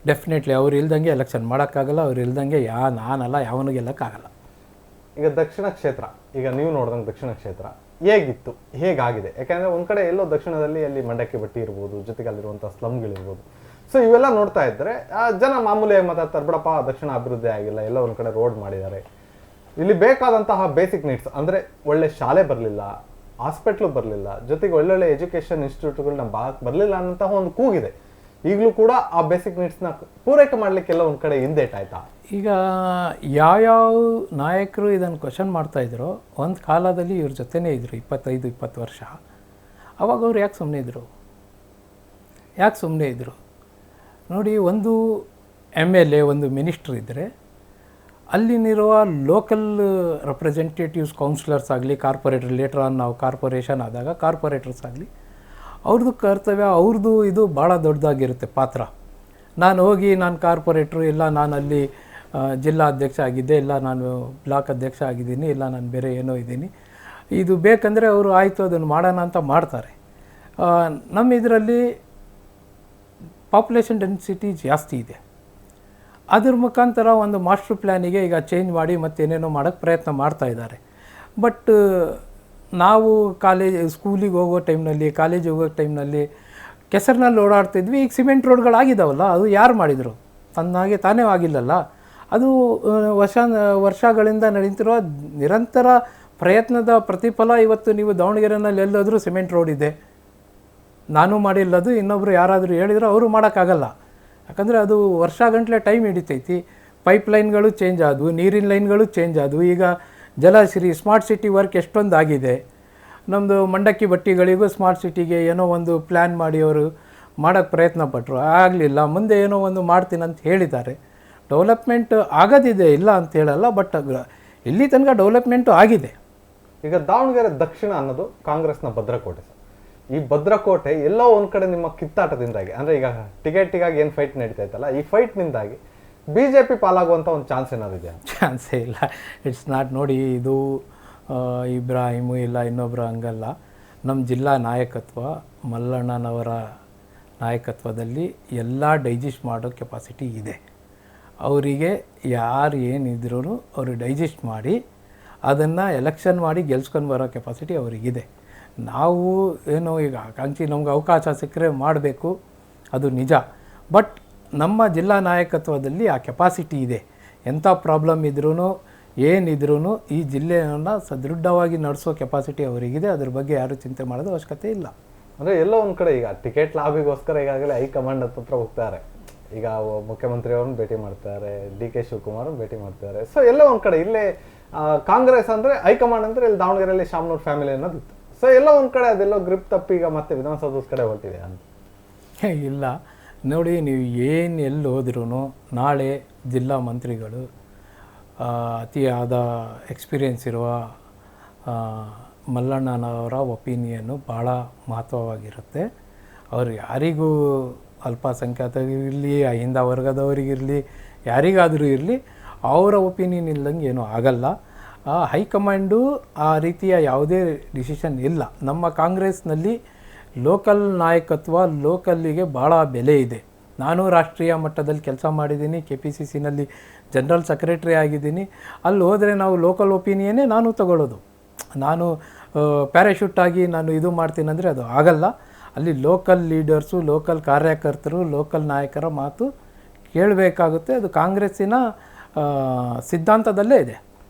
ಡೆಫಿನೆಟ್ಲಿ ಅವ್ರು ಇಲ್ದಂಗೆ ಎಲೆಕ್ಷನ್ ಮಾಡೋಕ್ಕಾಗಲ್ಲ. ಅವ್ರು ಇಲ್ದಂಗೆ ನಾನಲ್ಲ ಯಾವನು ಗೆಲ್ಲಕ್ಕಾಗಲ್ಲ. ಈಗ ದಕ್ಷಿಣ ಕ್ಷೇತ್ರ, ಈಗ ನೀವು ನೋಡಿದಂಗೆ ದಕ್ಷಿಣ ಕ್ಷೇತ್ರ ಹೇಗಿತ್ತು, ಹೇಗಾಗಿದೆ? ಯಾಕೆಂದರೆ ಒಂದು ಕಡೆ ಎಲ್ಲೋ ದಕ್ಷಿಣದಲ್ಲಿ ಅಲ್ಲಿ ಮಂಡಕ್ಕಿ ಬಟ್ಟಿ ಇರ್ಬೋದು, ಜೊತೆಗೆ ಅಲ್ಲಿರುವಂಥ ಸ್ಲಮ್ಗಳಿರ್ಬೋದು. ಸೊ ಇವೆಲ್ಲ ನೋಡ್ತಾ ಇದ್ದರೆ ಜನ ಮಾಮೂಲಿಯಾಗಿ ಮಾತಾಡ್ತಾರೆ, ಬಿಡಪ್ಪ ದಕ್ಷಿಣ ಅಭಿವೃದ್ಧಿ ಆಗಿಲ್ಲ, ಎಲ್ಲ ಒಂದು ಕಡೆ ರೋಡ್ ಮಾಡಿದ್ದಾರೆ, ಇಲ್ಲಿ ಬೇಕಾದಂತಹ ಬೇಸಿಕ್ ನೀಡ್ಸ್ ಅಂದರೆ ಒಳ್ಳೆ ಶಾಲೆ ಬರಲಿಲ್ಲ, ಹಾಸ್ಪಿಟ್ಲು ಬರಲಿಲ್ಲ, ಜೊತೆಗೆ ಒಳ್ಳೊಳ್ಳೆ ಎಜುಕೇಷನ್ ಇನ್ಸ್ಟಿಟ್ಯೂಟ್ಗಳು ನಮ್ಮ ಭಾಗಕ್ಕೆ ಬರಲಿಲ್ಲ ಅನ್ನೋಂತಹ ಒಂದು ಕೂಗಿದೆ. ಈಗಲೂ ಕೂಡ ಆ ಬೇಸಿಕ್ ನೀಡ್ಸ್ನ ಪೂರೈಕೆ ಮಾಡಲಿಕ್ಕೆಲ್ಲ ಒಂದು ಕಡೆ ಹಿಂದೇಟಾಯ್ತಾ? ಈಗ ಯಾವ್ಯಾವ ನಾಯಕರು ಇದನ್ನು ಕ್ವಶನ್ ಮಾಡ್ತಾಯಿದ್ರು, ಒಂದು ಕಾಲದಲ್ಲಿ ಇವ್ರ ಜೊತೆನೇ ಇದ್ದರು 25-20 ವರ್ಷ. ಅವಾಗ ಅವ್ರು ಯಾಕೆ ಸುಮ್ಮನೆ ಇದ್ದರು ನೋಡಿ. ಒಂದು MLA, ಒಂದು ಮಿನಿಸ್ಟ್ರ್ ಇದ್ದರೆ ಅಲ್ಲಿನಿರುವ ಲೋಕಲ್ ರೆಪ್ರೆಸೆಂಟೇಟಿವ್ಸ್, ಕೌನ್ಸಿಲರ್ಸ್ ಆಗಲಿ, ಕಾರ್ಪೊರೇಟರ್, ಲೇಟರ್ ಆನ್ ನಾವು ಕಾರ್ಪೊರೇಷನ್ ಆದಾಗ ಕಾರ್ಪೊರೇಟರ್ಸ್ ಆಗಲಿ, ಅವ್ರದ್ದು ಕರ್ತವ್ಯ, ಅವ್ರದ್ದು ಇದು ಭಾಳ ದೊಡ್ಡದಾಗಿರುತ್ತೆ ಪಾತ್ರ. ನಾನು ಹೋಗಿ ನಾನು ಕಾರ್ಪೊರೇಟ್ರು, ಇಲ್ಲ ನಾನು ಅಲ್ಲಿ ಜಿಲ್ಲಾ ಅಧ್ಯಕ್ಷ ಆಗಿದ್ದೆ, ಇಲ್ಲ ನಾನು ಬ್ಲಾಕ್ ಅಧ್ಯಕ್ಷ ಆಗಿದ್ದೀನಿ, ಇಲ್ಲ ನಾನು ಬೇರೆ ಏನೋ ಇದ್ದೀನಿ, ಇದು ಬೇಕಂದರೆ ಅವರು ಆಯಿತು ಅದನ್ನು ಮಾಡೋಣ ಅಂತ ಮಾಡ್ತಾರೆ. ನಮ್ಮ ಇದರಲ್ಲಿ ಪಾಪ್ಯುಲೇಷನ್ ಡೆನ್ಸಿಟಿ ಜಾಸ್ತಿ ಇದೆ. ಅದ್ರ ಮುಖಾಂತರ ಒಂದು ಮಾಸ್ಟರ್ ಪ್ಲ್ಯಾನಿಗೆ ಈಗ ಚೇಂಜ್ ಮಾಡಿ ಮತ್ತೇನೇನೋ ಮಾಡೋಕ್ಕೆ ಪ್ರಯತ್ನ ಮಾಡ್ತಾ ಇದ್ದಾರೆ. ಬಟ್ ನಾವು ಸ್ಕೂಲಿಗೆ ಹೋಗೋ ಟೈಮ್ನಲ್ಲಿ, ಕಾಲೇಜಿಗೆ ಹೋಗೋ ಟೈಮ್ನಲ್ಲಿ ಕೆಸರಿನಲ್ಲಿ ಓಡಾಡ್ತಿದ್ವಿ. ಈಗ ಸಿಮೆಂಟ್ ರೋಡ್ಗಳಾಗಿದ್ದಾವಲ್ಲ, ಅದು ಯಾರು ಮಾಡಿದರು? ತನ್ನಾಗೆ ತಾನೇ ಆಗಿಲ್ಲಲ್ಲ. ಅದು ವರ್ಷಗಳಿಂದ ನಡೀತಿರೋ ನಿರಂತರ ಪ್ರಯತ್ನದ ಪ್ರತಿಫಲ. ಇವತ್ತು ನೀವು ದಾವಣಗೆರೆನಲ್ಲಿ ಎಲ್ಲೋದ್ರೂ ಸಿಮೆಂಟ್ ರೋಡ್ ಇದೆ. ನಾನು ಮಾಡಿಲ್ಲದು, ಇನ್ನೊಬ್ಬರು ಯಾರಾದರೂ ಹೇಳಿದ್ರೆ ಅವರು ಮಾಡೋಕ್ಕಾಗಲ್ಲ. ಯಾಕಂದರೆ ಅದು ವರ್ಷಗಂಟಲೆ ಟೈಮ್ ಹಿಡಿತೈತಿ. ಪೈಪ್ಲೈನ್ಗಳು ಚೇಂಜ್ ಆದವು, ನೀರಿನ ಲೈನ್ಗಳು ಚೇಂಜ್ ಆದವು. ಈಗ ಜಲಶ್ರೀ ಸ್ಮಾರ್ಟ್ ಸಿಟಿ ವರ್ಕ್ ಎಷ್ಟೊಂದು ಆಗಿದೆ. ನಮ್ಮದು ಮಂಡಕ್ಕಿ ಬಟ್ಟಿಗಳಿಗೂ ಸ್ಮಾರ್ಟ್ ಸಿಟಿಗೆ ಏನೋ ಒಂದು ಪ್ಲ್ಯಾನ್ ಮಾಡಿ ಅವರು ಮಾಡೋಕ್ಕೆ ಪ್ರಯತ್ನ ಪಟ್ಟರು, ಆಗಲಿಲ್ಲ. ಮುಂದೆ ಏನೋ ಒಂದು ಮಾಡ್ತೀನಂತ ಹೇಳಿದ್ದಾರೆ. ಡೆವಲಪ್ಮೆಂಟ್ ಆಗೋದಿದೆ, ಇಲ್ಲ ಅಂತ ಹೇಳಲ್ಲ, ಬಟ್ ಇಲ್ಲಿ ತನಕ ಡೆವಲಪ್ಮೆಂಟು ಆಗಿದೆ. ಈಗ ದಾವಣಗೆರೆ ದಕ್ಷಿಣ ಅನ್ನೋದು ಕಾಂಗ್ರೆಸ್ನ ಭದ್ರಕೋಟೆ ಸರ್. ಈ ಭದ್ರಕೋಟೆ ಎಲ್ಲೋ ಒಂದು ಕಡೆ ನಿಮ್ಮ ಕಿತ್ತಾಟದಿಂದಾಗಿ, ಅಂದರೆ ಈಗ ಟಿಕೆಟಿಗಾಗಿ ಏನು ಫೈಟ್ ನಡೀತೈತಲ್ಲ, ಈ ಫೈಟ್ನಿಂದಾಗಿ BJP ಪಾಲಾಗುವಂಥ ಒಂದು ಚಾನ್ಸ್ ಏನಾದ್ರು ಇದೆಯಾ? ಚಾನ್ಸೇ ಇಲ್ಲ. It's not. ನೋಡಿ, ಇದು ಇಬ್ರಾಹಿಮು ಇಲ್ಲ ಇನ್ನೊಬ್ಬರು ಹಂಗಲ್ಲ. ನಮ್ಮ ಜಿಲ್ಲಾ ನಾಯಕತ್ವ, ಮಲ್ಲಣ್ಣನವರ ನಾಯಕತ್ವದಲ್ಲಿ ಎಲ್ಲ ಡೈಜೆಸ್ಟ್ ಮಾಡೋ ಕೆಪಾಸಿಟಿ ಇದೆ. ಅವರಿಗೆ ಯಾರು ಏನಿದ್ರೂ ಅವರು ಡೈಜೆಸ್ಟ್ ಮಾಡಿ ಅದನ್ನು ಎಲೆಕ್ಷನ್ ಮಾಡಿ ಗೆಲ್ಸ್ಕೊಂಡು ಬರೋ ಕೆಪಾಸಿಟಿ ಅವರಿಗಿದೆ. ನಾವು ಏನೋ ಈಗ ಆಕಾಂಕ್ಷಿ, ನಮ್ಗೆ ಅವಕಾಶ ಸಿಕ್ಕರೆ ಮಾಡಬೇಕು, ಅದು ನಿಜ. ಬಟ್ ನಮ್ಮ ಜಿಲ್ಲಾ ನಾಯಕತ್ವದಲ್ಲಿ ಆ ಕೆಪಾಸಿಟಿ ಇದೆ. ಎಂಥ ಪ್ರಾಬ್ಲಮ್ ಇದ್ರೂ ಏನಿದ್ರೂ ಈ ಜಿಲ್ಲೆಯನ್ನು ಸದೃಢವಾಗಿ ನಡೆಸೋ ಕೆಪಾಸಿಟಿ ಅವರಿಗಿದೆ. ಅದ್ರ ಬಗ್ಗೆ ಯಾರೂ ಚಿಂತೆ ಮಾಡೋದು ಅವಶ್ಯಕತೆ ಇಲ್ಲ. ಅಂದರೆ ಎಲ್ಲೋ ಒಂದು ಕಡೆ ಈಗ ಟಿಕೆಟ್ ಲಾಭಿಗೋಸ್ಕರ ಈಗಾಗಲೇ ಹೈಕಮಾಂಡ್ ಹತ್ರ ಹೋಗ್ತಾರೆ. ಈಗ ಮುಖ್ಯಮಂತ್ರಿಯವ್ರನ್ನ ಭೇಟಿ ಮಾಡ್ತಾರೆ, DK ಶಿವಕುಮಾರನ್ನ ಭೇಟಿ ಮಾಡ್ತಾರೆ. ಸೊ ಎಲ್ಲೋ ಒಂದು ಕಡೆ ಇಲ್ಲೇ ಕಾಂಗ್ರೆಸ್ ಅಂದರೆ ಹೈಕಮಾಂಡ್ ಅಂದರೆ ಇಲ್ಲಿ ದಾವಣಗೆರೆಯಲ್ಲಿ ಶಾಮನೂರು ಫ್ಯಾಮಿಲಿ ಅನ್ನೋದಿತ್ತು. ಸೊ ಎಲ್ಲೋ ಒಂದು ಕಡೆ ಅದೆಲ್ಲೋ ಗ್ರಿಪ್ ತಪ್ಪಿ ಈಗ ಮತ್ತೆ ವಿಧಾನಸೌಧದ ಕಡೆ ಹೊರಟಿದೆ ಅಂತ. ಇಲ್ಲ ನೋಡಿ, ನೀವು ಏನು ಎಲ್ಲಿ ಹೋದ್ರೂ ನಾಳೆ ಜಿಲ್ಲಾ ಮಂತ್ರಿಗಳು, ಅತಿಯಾದ ಎಕ್ಸ್ಪೀರಿಯೆನ್ಸ್ ಇರುವ ಮಲ್ಲಣ್ಣನವರ ಒಪಿನಿಯನ್ನು ಭಾಳ ಮಹತ್ವವಾಗಿರುತ್ತೆ. ಅವರು ಯಾರಿಗೂ, ಅಲ್ಪಸಂಖ್ಯಾತರಿರಲಿ, ಅಹಿಂದ ವರ್ಗದವರಿಗಿರಲಿ, ಯಾರಿಗಾದರೂ ಇರಲಿ, ಅವರ ಒಪಿನಿಯನ್ ಇಲ್ಲದಂಗೆ ಏನೂ ಆಗಲ್ಲ. ಹೈಕಮಾಂಡು ಆ ರೀತಿಯ ಯಾವುದೇ ಡಿಸಿಷನ್ ಇಲ್ಲ. ನಮ್ಮ ಕಾಂಗ್ರೆಸ್ನಲ್ಲಿ ಲೋಕಲ್ ನಾಯಕತ್ವ, ಲೋಕಲ್ಲಿಗೆ ಭಾಳ ಬೆಲೆ ಇದೆ. ನಾನು ರಾಷ್ಟ್ರೀಯ ಮಟ್ಟದಲ್ಲಿ ಕೆಲಸ ಮಾಡಿದ್ದೀನಿ, KPCCನಲ್ಲಿ ಜನರಲ್ ಸೆಕ್ರೆಟ್ರಿ ಆಗಿದ್ದೀನಿ. ಅಲ್ಲಿ ಹೋದರೆ ನಾವು ಲೋಕಲ್ ಒಪಿನಿಯನ್ನೇ ನಾನು ತಗೊಳ್ಳೋದು. ನಾನು ಪ್ಯಾರಾಶೂಟಾಗಿ ನಾನು ಇದು ಮಾಡ್ತೀನಂದರೆ ಅದು ಆಗಲ್ಲ. ಅಲ್ಲಿ ಲೋಕಲ್ ಲೀಡರ್ಸು, ಲೋಕಲ್ ಕಾರ್ಯಕರ್ತರು, ಲೋಕಲ್ ನಾಯಕರ ಮಾತು ಕೇಳಬೇಕಾಗುತ್ತೆ. ಅದು ಕಾಂಗ್ರೆಸ್ಸಿನ ಸಿದ್ಧಾಂತದಲ್ಲೇ ಇದೆ.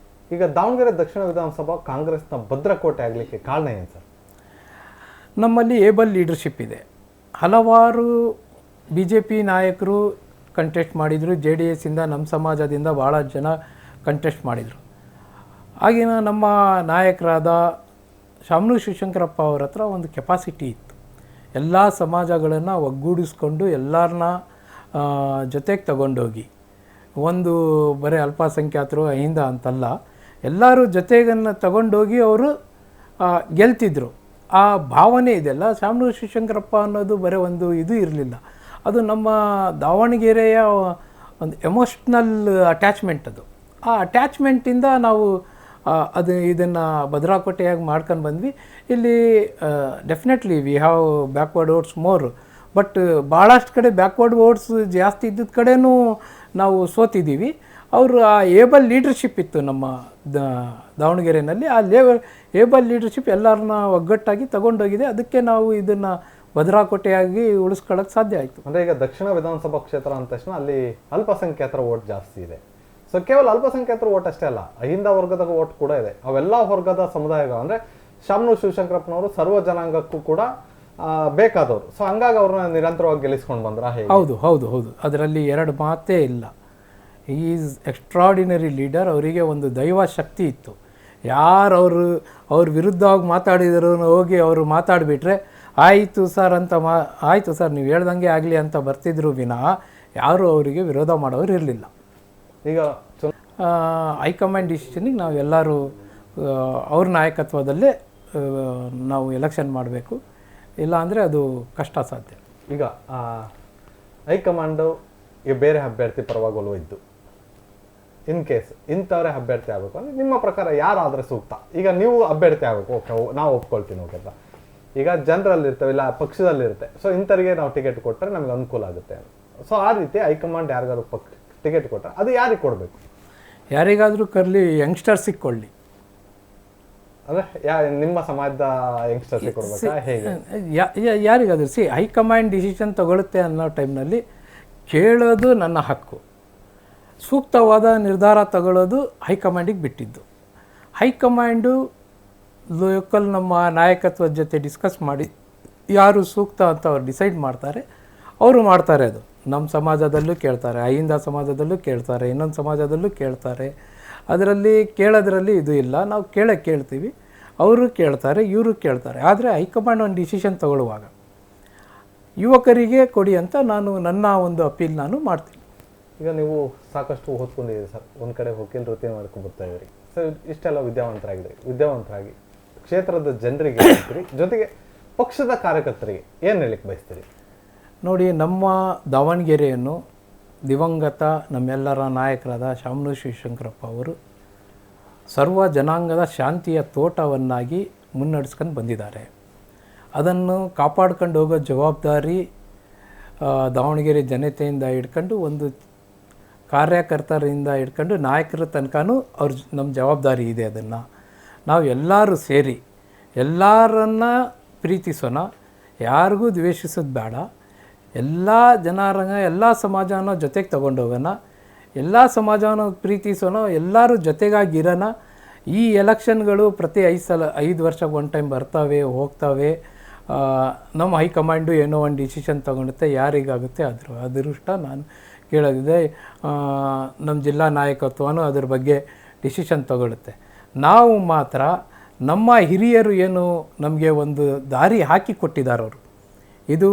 ಈಗ ದಾವಣಗೆರೆ ದಕ್ಷಿಣ ವಿಧಾನಸಭಾ ಕಾಂಗ್ರೆಸ್ನ ಭದ್ರಕೋಟೆ ಆಗಲಿಕ್ಕೆ ಕಾರಣ ಏನು ಸರ್? ನಮ್ಮಲ್ಲಿ ಏಬಲ್ ಲೀಡರ್ಶಿಪ್ ಇದೆ. ಹಲವಾರು BJP ನಾಯಕರು ಕಂಟೆಸ್ಟ್ ಮಾಡಿದರು. JDSಯಿಂದ, ನಮ್ಮ ಸಮಾಜದಿಂದ ಭಾಳ ಜನ ಕಂಟೆಸ್ಟ್ ಮಾಡಿದರು. ಆಗಿನ ನಮ್ಮ ನಾಯಕರಾದ ಶಾಮನೂರು ಶಿವಶಂಕರಪ್ಪ ಅವರ ಹತ್ರ ಒಂದು ಕೆಪಾಸಿಟಿ ಇತ್ತು. ಎಲ್ಲ ಸಮಾಜಗಳನ್ನು ಒಗ್ಗೂಡಿಸ್ಕೊಂಡು ಎಲ್ಲರನ್ನ ಜೊತೆಗೆ ತಗೊಂಡೋಗಿ, ಒಂದು ಬರೀ ಅಲ್ಪಸಂಖ್ಯಾತರು ಅಹಿಂದ ಅಂತಲ್ಲ, ಎಲ್ಲರೂ ಜೊತೆಗನ್ನು ತಗೊಂಡೋಗಿ ಅವರು ಗೆಲ್ತಿದ್ರು. ಆ ಭಾವನೆ ಇದೆಲ್ಲ. ಶಾಮನೂರು ಶಿವಶಂಕರಪ್ಪ ಅನ್ನೋದು ಬರೀ ಒಂದು ಇದು ಇರಲಿಲ್ಲ, ಅದು ನಮ್ಮ ದಾವಣಗೆರೆಯ ಒಂದು ಎಮೋಷ್ನಲ್ ಅಟ್ಯಾಚ್ಮೆಂಟ್. ಅದು ಆ ಅಟ್ಯಾಚ್ಮೆಂಟಿಂದ ನಾವು ಇದನ್ನು ಭದ್ರಕೋಟೆಯಾಗಿ ಮಾಡ್ಕೊಂಡು ಬಂದ್ವಿ. ಇಲ್ಲಿ definitely we have backward votes more, but ಭಾಳಷ್ಟು ಕಡೆ ಬ್ಯಾಕ್ವರ್ಡ್ ವೋಟ್ಸ್ ಜಾಸ್ತಿ ಇದ್ದಿದ್ದ ಕಡೆನೂ ನಾವು ಸೋತಿದ್ದೀವಿ. ಅವರು ಆ ಏಬಲ್ ಲೀಡರ್ಶಿಪ್ ಇತ್ತು ನಮ್ಮ ದಾವಣಗೆರೆಯಲ್ಲಿ. ಆ ಏಬಲ್ ಲೀಡರ್ಶಿಪ್ ಎಲ್ಲರನ್ನ ಒಗ್ಗಟ್ಟಾಗಿ ತಗೊಂಡೋಗಿದೆ. ಅದಕ್ಕೆ ನಾವು ಇದನ್ನು ಭದ್ರಾಕೋಟೆಯಾಗಿ ಉಳಿಸ್ಕೊಳ್ಳೋಕೆ ಸಾಧ್ಯ ಆಯಿತು. ಅಂದರೆ ಈಗ ದಕ್ಷಿಣ ವಿಧಾನಸಭಾ ಕ್ಷೇತ್ರ ಅಂದ ತಕ್ಷಣ ಅಲ್ಲಿ ಅಲ್ಪಸಂಖ್ಯಾತರ ಓಟ್ ಜಾಸ್ತಿ ಇದೆ. ಸೊ ಕೇವಲ ಅಲ್ಪಸಂಖ್ಯಾತರ ಓಟ್ ಅಷ್ಟೇ ಅಲ್ಲ, ಅಹಿಂದ ವರ್ಗದ ಓಟ್ ಕೂಡ ಇದೆ. ಅವೆಲ್ಲ ವರ್ಗದ ಸಮುದಾಯಗಳು ಅಂದರೆ ಶಾಮನೂರು ಶಿವಶಂಕರಪ್ಪನವರು ಸರ್ವ ಜನಾಂಗಕ್ಕೂ ಕೂಡ ಬೇಕಾದವರು. ಸೊ ಹಂಗಾಗಿ ಅವ್ರನ್ನ ನಿರಂತರವಾಗಿ ಗೆಲ್ಲಿಸ್ಕೊಂಡು ಬಂದ್ರ ಹೇಗೆ? ಹೌದು ಹೌದು ಹೌದು, ಅದರಲ್ಲಿ ಎರಡು ಮಾತೇ ಇಲ್ಲ. Is extraordinary leader. ಅವರಿಗೆ ಒಂದು ದೈವ ಶಕ್ತಿ ಇತ್ತು. ಯಾರು ಅವ್ರ ವಿರುದ್ಧವಾಗಿ ಮಾತಾಡಿದ್ರು ಹೋಗಿ ಅವರು ಮಾತಾಡಿಬಿಟ್ರೆ ಆಯಿತು ಸರ್ ಅಂತ ಆಯಿತು ಸರ್ ನೀವು ಹೇಳ್ದಂಗೆ ಆಗಲಿ ಅಂತ ಬರ್ತಿದ್ರು ವಿನಃ ಯಾರು ಅವರಿಗೆ ವಿರೋಧ ಮಾಡೋರು ಇರಲಿಲ್ಲ. ಈಗ ಹೈಕಮಾಂಡ್ ಡಿಸಿಷನಿಗೆ ನಾವು ಎಲ್ಲರೂ ಅವ್ರ ನಾಯಕತ್ವದಲ್ಲೇ ನಾವು ಎಲೆಕ್ಷನ್ ಮಾಡಬೇಕು, ಇಲ್ಲ ಅಂದರೆ ಅದು ಕಷ್ಟ ಸಾಧ್ಯ. ಈಗ ಹೈಕಮಾಂಡು ಈಗ ಬೇರೆ ಅಭ್ಯರ್ಥಿ ಪರವಾಗಿ ಒಲವಿದ್ದು ಇನ್ ಕೇಸ್ ಇಂಥವರೇ ಅಭ್ಯರ್ಥಿ ಆಗಬೇಕು ಅಂದರೆ ನಿಮ್ಮ ಪ್ರಕಾರ ಯಾರಾದರೆ ಸೂಕ್ತ? ಈಗ ನೀವು ಅಭ್ಯರ್ಥಿ ಆಗಬೇಕು, ಓಕೆ ನಾವು ಒಪ್ಕೊಳ್ತೀನಿ, ಓಕೆ ಅಂತ. ಈಗ ಜನರಲ್ಲಿ ಇರ್ತವೆ, ಇಲ್ಲ ಪಕ್ಷದಲ್ಲಿರುತ್ತೆ. ಸೊ ಇಂಥವ್ರಿಗೆ ನಾವು ಟಿಕೆಟ್ ಕೊಟ್ಟರೆ ನಮಗೆ ಅನುಕೂಲ ಆಗುತ್ತೆ. ಸೊ ಆ ರೀತಿ ಹೈಕಮಾಂಡ್ ಯಾರಿಗಾರು ಟಿಕೆಟ್ ಕೊಟ್ಟರೆ ಅದು ಯಾರಿಗೆ ಕೊಡಬೇಕು? ಯಾರಿಗಾದರೂ ಕರ್ಲಿ, ಯಂಗ್ಸ್ಟರ್ಸಿಗೆ ಕೊಡಲಿ. ಅಂದರೆ ನಿಮ್ಮ ಸಮಾಜದ ಯಂಗ್ಸ್ಟರ್ಸಿಗೆ ಕೊಡಬೇಕಾ ಹೇಗೆ? ಯಾರಿಗಾದರೂ ಹೈಕಮಾಂಡ್ ಡಿಸಿಷನ್ ತಗೊಳುತ್ತೆ ಅನ್ನೋ ಟೈಮ್ನಲ್ಲಿ ಕೇಳೋದು ನನ್ನ ಹಕ್ಕು. ಸೂಕ್ತವಾದ ನಿರ್ಧಾರ ತಗೊಳ್ಳೋದು ಹೈಕಮಾಂಡಿಗೆ ಬಿಟ್ಟಿದ್ದು. ಹೈಕಮಾಂಡು ಲೋಕಲ್ ನಮ್ಮ ನಾಯಕತ್ವದ ಜೊತೆ ಡಿಸ್ಕಸ್ ಮಾಡಿ ಯಾರು ಸೂಕ್ತ ಅಂತ ಅವ್ರು ಡಿಸೈಡ್ ಮಾಡ್ತಾರೆ, ಅವರು ಮಾಡ್ತಾರೆ. ಅದು ನಮ್ಮ ಸಮಾಜದಲ್ಲೂ ಕೇಳ್ತಾರೆ, ಅಹಿಂದ ಸಮಾಜದಲ್ಲೂ ಕೇಳ್ತಾರೆ, ಇನ್ನೊಂದು ಸಮಾಜದಲ್ಲೂ ಕೇಳ್ತಾರೆ. ಅದರಲ್ಲಿ ಕೇಳೋದ್ರಲ್ಲಿ ಇದು ಇಲ್ಲ. ನಾವು ಕೇಳ್ತೀವಿ, ಅವರು ಕೇಳ್ತಾರೆ, ಇವರು ಕೇಳ್ತಾರೆ. ಆದರೆ ಹೈಕಮಾಂಡ್ ಒಂದು ಡಿಸಿಷನ್ ತಗೊಳ್ಳುವಾಗ ಯುವಕರಿಗೆ ಕೊಡಿ ಅಂತ ನಾನು ನನ್ನ ಒಂದು ಅಪೀಲ್ ನಾನು ಮಾಡ್ತೀನಿ. ಈಗ ನೀವು ಸಾಕಷ್ಟು ಓದ್ಕೊಂಡಿದ್ದೀರಿ ಸರ್, ಒಂದು ಕಡೆ ವಕೀಲ ವೃತ್ತಿ ಮಾಡ್ಕೊಂಡು ಬರ್ತಾ ಇದ್ದೀರಿ. ಸರ್ ಇಷ್ಟೆಲ್ಲ ವಿದ್ಯಾವಂತರಾಗಿ ಕ್ಷೇತ್ರದ ಜನರಿಗೆ ಹೇಳ್ತೀರಿ, ಜೊತೆಗೆ ಪಕ್ಷದ ಕಾರ್ಯಕರ್ತರಿಗೆ ಏನು ಹೇಳಲಿಕ್ಕೆ ಬಯಸ್ತೀರಿ? ನೋಡಿ, ನಮ್ಮ ದಾವಣಗೆರೆಯನ್ನು ದಿವಂಗತ ನಮ್ಮೆಲ್ಲರ ನಾಯಕರಾದ ಶಾಮನೂರು ಶಿವಶಂಕರಪ್ಪ ಅವರು ಸರ್ವ ಜನಾಂಗದ ಶಾಂತಿಯ ತೋಟವನ್ನಾಗಿ ಮುನ್ನಡೆಸ್ಕೊಂಡು ಬಂದಿದ್ದಾರೆ. ಅದನ್ನು ಕಾಪಾಡ್ಕೊಂಡು ಹೋಗೋ ಜವಾಬ್ದಾರಿ ದಾವಣಗೆರೆ ಜನತೆಯಿಂದ ಹಿಡ್ಕೊಂಡು ಒಂದು ಕಾರ್ಯಕರ್ತರಿಂದ ಹಿಡ್ಕೊಂಡು ನಾಯಕರ ತನಕನೂ ನಮ್ಮ ಜವಾಬ್ದಾರಿ ಇದೆ. ಅದನ್ನು ನಾವು ಎಲ್ಲರೂ ಸೇರಿ ಎಲ್ಲರನ್ನ ಪ್ರೀತಿಸೋಣ, ಯಾರಿಗೂ ದ್ವೇಷಿಸೋದು ಬೇಡ. ಎಲ್ಲ ಜನರಂಗ ಎಲ್ಲ ಸಮಾಜನ ಜೊತೆಗೆ ತಗೊಂಡೋಗೋಣ, ಎಲ್ಲ ಸಮಾಜನ ಪ್ರೀತಿಸೋಣ, ಎಲ್ಲರೂ ಜೊತೆಗಾಗಿರೋಣ. ಈ ಎಲೆಕ್ಷನ್ಗಳು ಪ್ರತಿ 5 ವರ್ಷಕ್ಕೆ ಒಂದು ಟೈಮ್ ಬರ್ತವೆ ಹೋಗ್ತವೆ. ನಮ್ಮ ಹೈಕಮಾಂಡು ಏನೋ ಒಂದು ಡಿಸಿಷನ್ ತೊಗೊಳುತ್ತೆ, ಯಾರಿಗಾಗುತ್ತೆ ಅದೃಷ್ಟ. ನಾನು ಕೇಳೋದಿದೆ, ನಮ್ಮ ಜಿಲ್ಲಾ ನಾಯಕತ್ವನೂ ಅದ್ರ ಬಗ್ಗೆ ಡಿಸಿಷನ್ ತಗೊಳುತ್ತೆ. ನಾವು ಮಾತ್ರ ನಮ್ಮ ಹಿರಿಯರು ಏನು ನಮಗೆ ಒಂದು ದಾರಿ ಹಾಕಿ ಕೊಟ್ಟಿದ್ದಾರೆ. ಅವರು ಇದು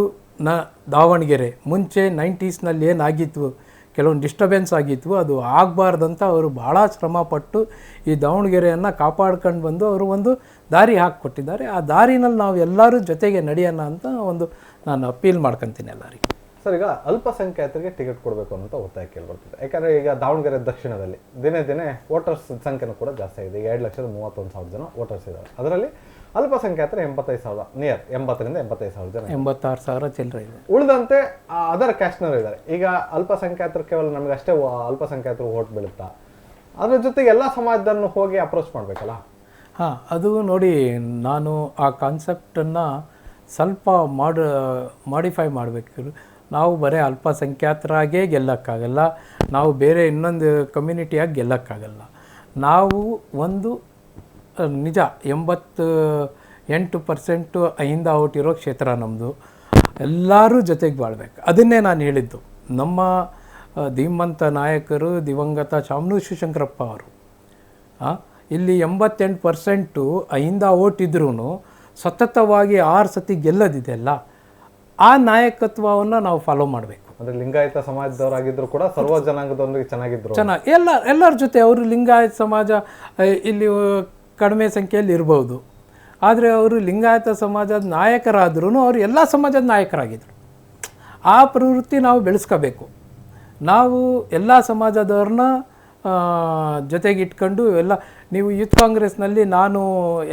ದಾವಣಗೆರೆ ಮುಂಚೆ 90ಸ್ನಲ್ಲಿ ಏನಾಗಿತ್ತು, ಕೆಲವೊಂದು ಡಿಸ್ಟರ್ಬೆನ್ಸ್ ಆಗಿತ್ತು, ಅದು ಆಗಬಾರ್ದಂತ ಅವರು ಭಾಳ ಶ್ರಮಪಟ್ಟು ಈ ದಾವಣಗೆರೆಯನ್ನು ಕಾಪಾಡ್ಕೊಂಡು ಬಂದು ಅವರು ಒಂದು ದಾರಿ ಹಾಕಿಕೊಟ್ಟಿದ್ದಾರೆ. ಆ ದಾರಿನಲ್ಲಿ ನಾವು ಎಲ್ಲರೂ ಜೊತೆಗೆ ನಡೆಯೋಣ ಅಂತ ಒಂದು ನಾನು ಅಪೀಲ್ ಮಾಡ್ಕೊತೀನಿ ಎಲ್ಲರಿಗೆ. ಸರ್, ಈಗ ಅಲ್ಪಸಂಖ್ಯಾತರಿಗೆ ಟಿಕೆಟ್ ಕೊಡಬೇಕು ಅಂತ ಒತ್ತಾಯ ಕೇಳಿಬರ್ತದೆ. ಯಾಕಂದರೆ ಈಗ ದಾವಣಗೆರೆ ದಕ್ಷಿಣದಲ್ಲಿ ದಿನೇ ದಿನೇ ವೋಟರ್ಸ್ ಸಂಖ್ಯೆನೂ ಕೂಡ ಜಾಸ್ತಿ ಆಗಿದೆ. ಈಗ 2,31,000 ಜನ ವೋಟರ್ಸ್ ಇದ್ದಾರೆ. ಅದರಲ್ಲಿ ಅಲ್ಪಸಂಖ್ಯಾತರು 85,000, ನಿಯರ್ 80,000ರಿಂದ 85,000 ಜನ, 86,000 ಚಿಲ್ಲರೆ ಇದೆ. ಉಳಿದಂತೆ ಅದರ್ ಕ್ಯಾಸ್ಟ್ನವರು ಇದ್ದಾರೆ. ಈಗ ಅಲ್ಪಸಂಖ್ಯಾತರು ಕೇವಲ ನಮಗೆ ಅಷ್ಟೇ ಅಲ್ಪಸಂಖ್ಯಾತರು ವೋಟ್ ಬೀಳುತ್ತಾ? ಅದ್ರ ಜೊತೆಗೆ ಎಲ್ಲ ಸಮಾಜದನ್ನು ಹೋಗಿ ಅಪ್ರೋಚ್ ಮಾಡಬೇಕಲ್ಲ? ಹಾಂ, ಅದು ನೋಡಿ, ನಾನು ಆ ಕಾನ್ಸೆಪ್ಟನ್ನು ಸ್ವಲ್ಪ ಮಾಡಿಫೈ ಮಾಡಬೇಕು. ನಾವು ಬರೀ ಅಲ್ಪಸಂಖ್ಯಾತರಾಗೇ ಗೆಲ್ಲಕ್ಕಾಗಲ್ಲ, ನಾವು ಬೇರೆ ಇನ್ನೊಂದು ಕಮ್ಯುನಿಟಿಯಾಗಿ ಗೆಲ್ಲಕ್ಕಾಗಲ್ಲ. ನಾವು ಒಂದು ನಿಜ 88% ಅಹಿಂದ ಔಟ್ ಇರೋ ಕ್ಷೇತ್ರ ನಮ್ಮದು. ಎಲ್ಲರೂ ಜೊತೆಗೆ ಬಾಳ್ಬೇಕು. ಅದನ್ನೇ ನಾನು ಹೇಳಿದ್ದು. ನಮ್ಮ ಧೀಮಂತ ನಾಯಕರು ದಿವಂಗತ ಶಾಮನೂರು ಶಿವಶಂಕರಪ್ಪ ಅವರು ಇಲ್ಲಿ 88% ಅಹಿಂದ ಓಟ್ ಇದ್ರೂ ಸತತವಾಗಿ 6 ಸತಿ ಗೆಲ್ಲದಿದೆಯಲ್ಲ, ಆ ನಾಯಕತ್ವವನ್ನು ನಾವು ಫಾಲೋ ಮಾಡಬೇಕು. ಅಂದರೆ ಲಿಂಗಾಯತ ಸಮಾಜದವರಾಗಿದ್ದರೂ ಕೂಡ ಸರ್ವ ಜನಾಂಗದವರಿಗೆ ಚೆನ್ನಾಗಿದ್ರು, ಎಲ್ಲರ ಜೊತೆ. ಅವರು ಲಿಂಗಾಯತ ಸಮಾಜ ಇಲ್ಲಿ ಕಡಿಮೆ ಸಂಖ್ಯೆಯಲ್ಲಿ ಇರ್ಬೋದು, ಆದರೆ ಅವರು ಲಿಂಗಾಯತ ಸಮಾಜದ ನಾಯಕರಾದ್ರೂ ಅವರು ಎಲ್ಲ ಸಮಾಜದ ನಾಯಕರಾಗಿದ್ದರು. ಆ ಪ್ರವೃತ್ತಿ ನಾವು ಬೆಳೆಸ್ಕೋಬೇಕು. ನಾವು ಎಲ್ಲ ಸಮಾಜದವ್ರನ್ನ ಜೊತೆಗೆ ಇಟ್ಕೊಂಡು ನೀವು ಯೂತ್ ಕಾಂಗ್ರೆಸ್ನಲ್ಲಿ ನಾನು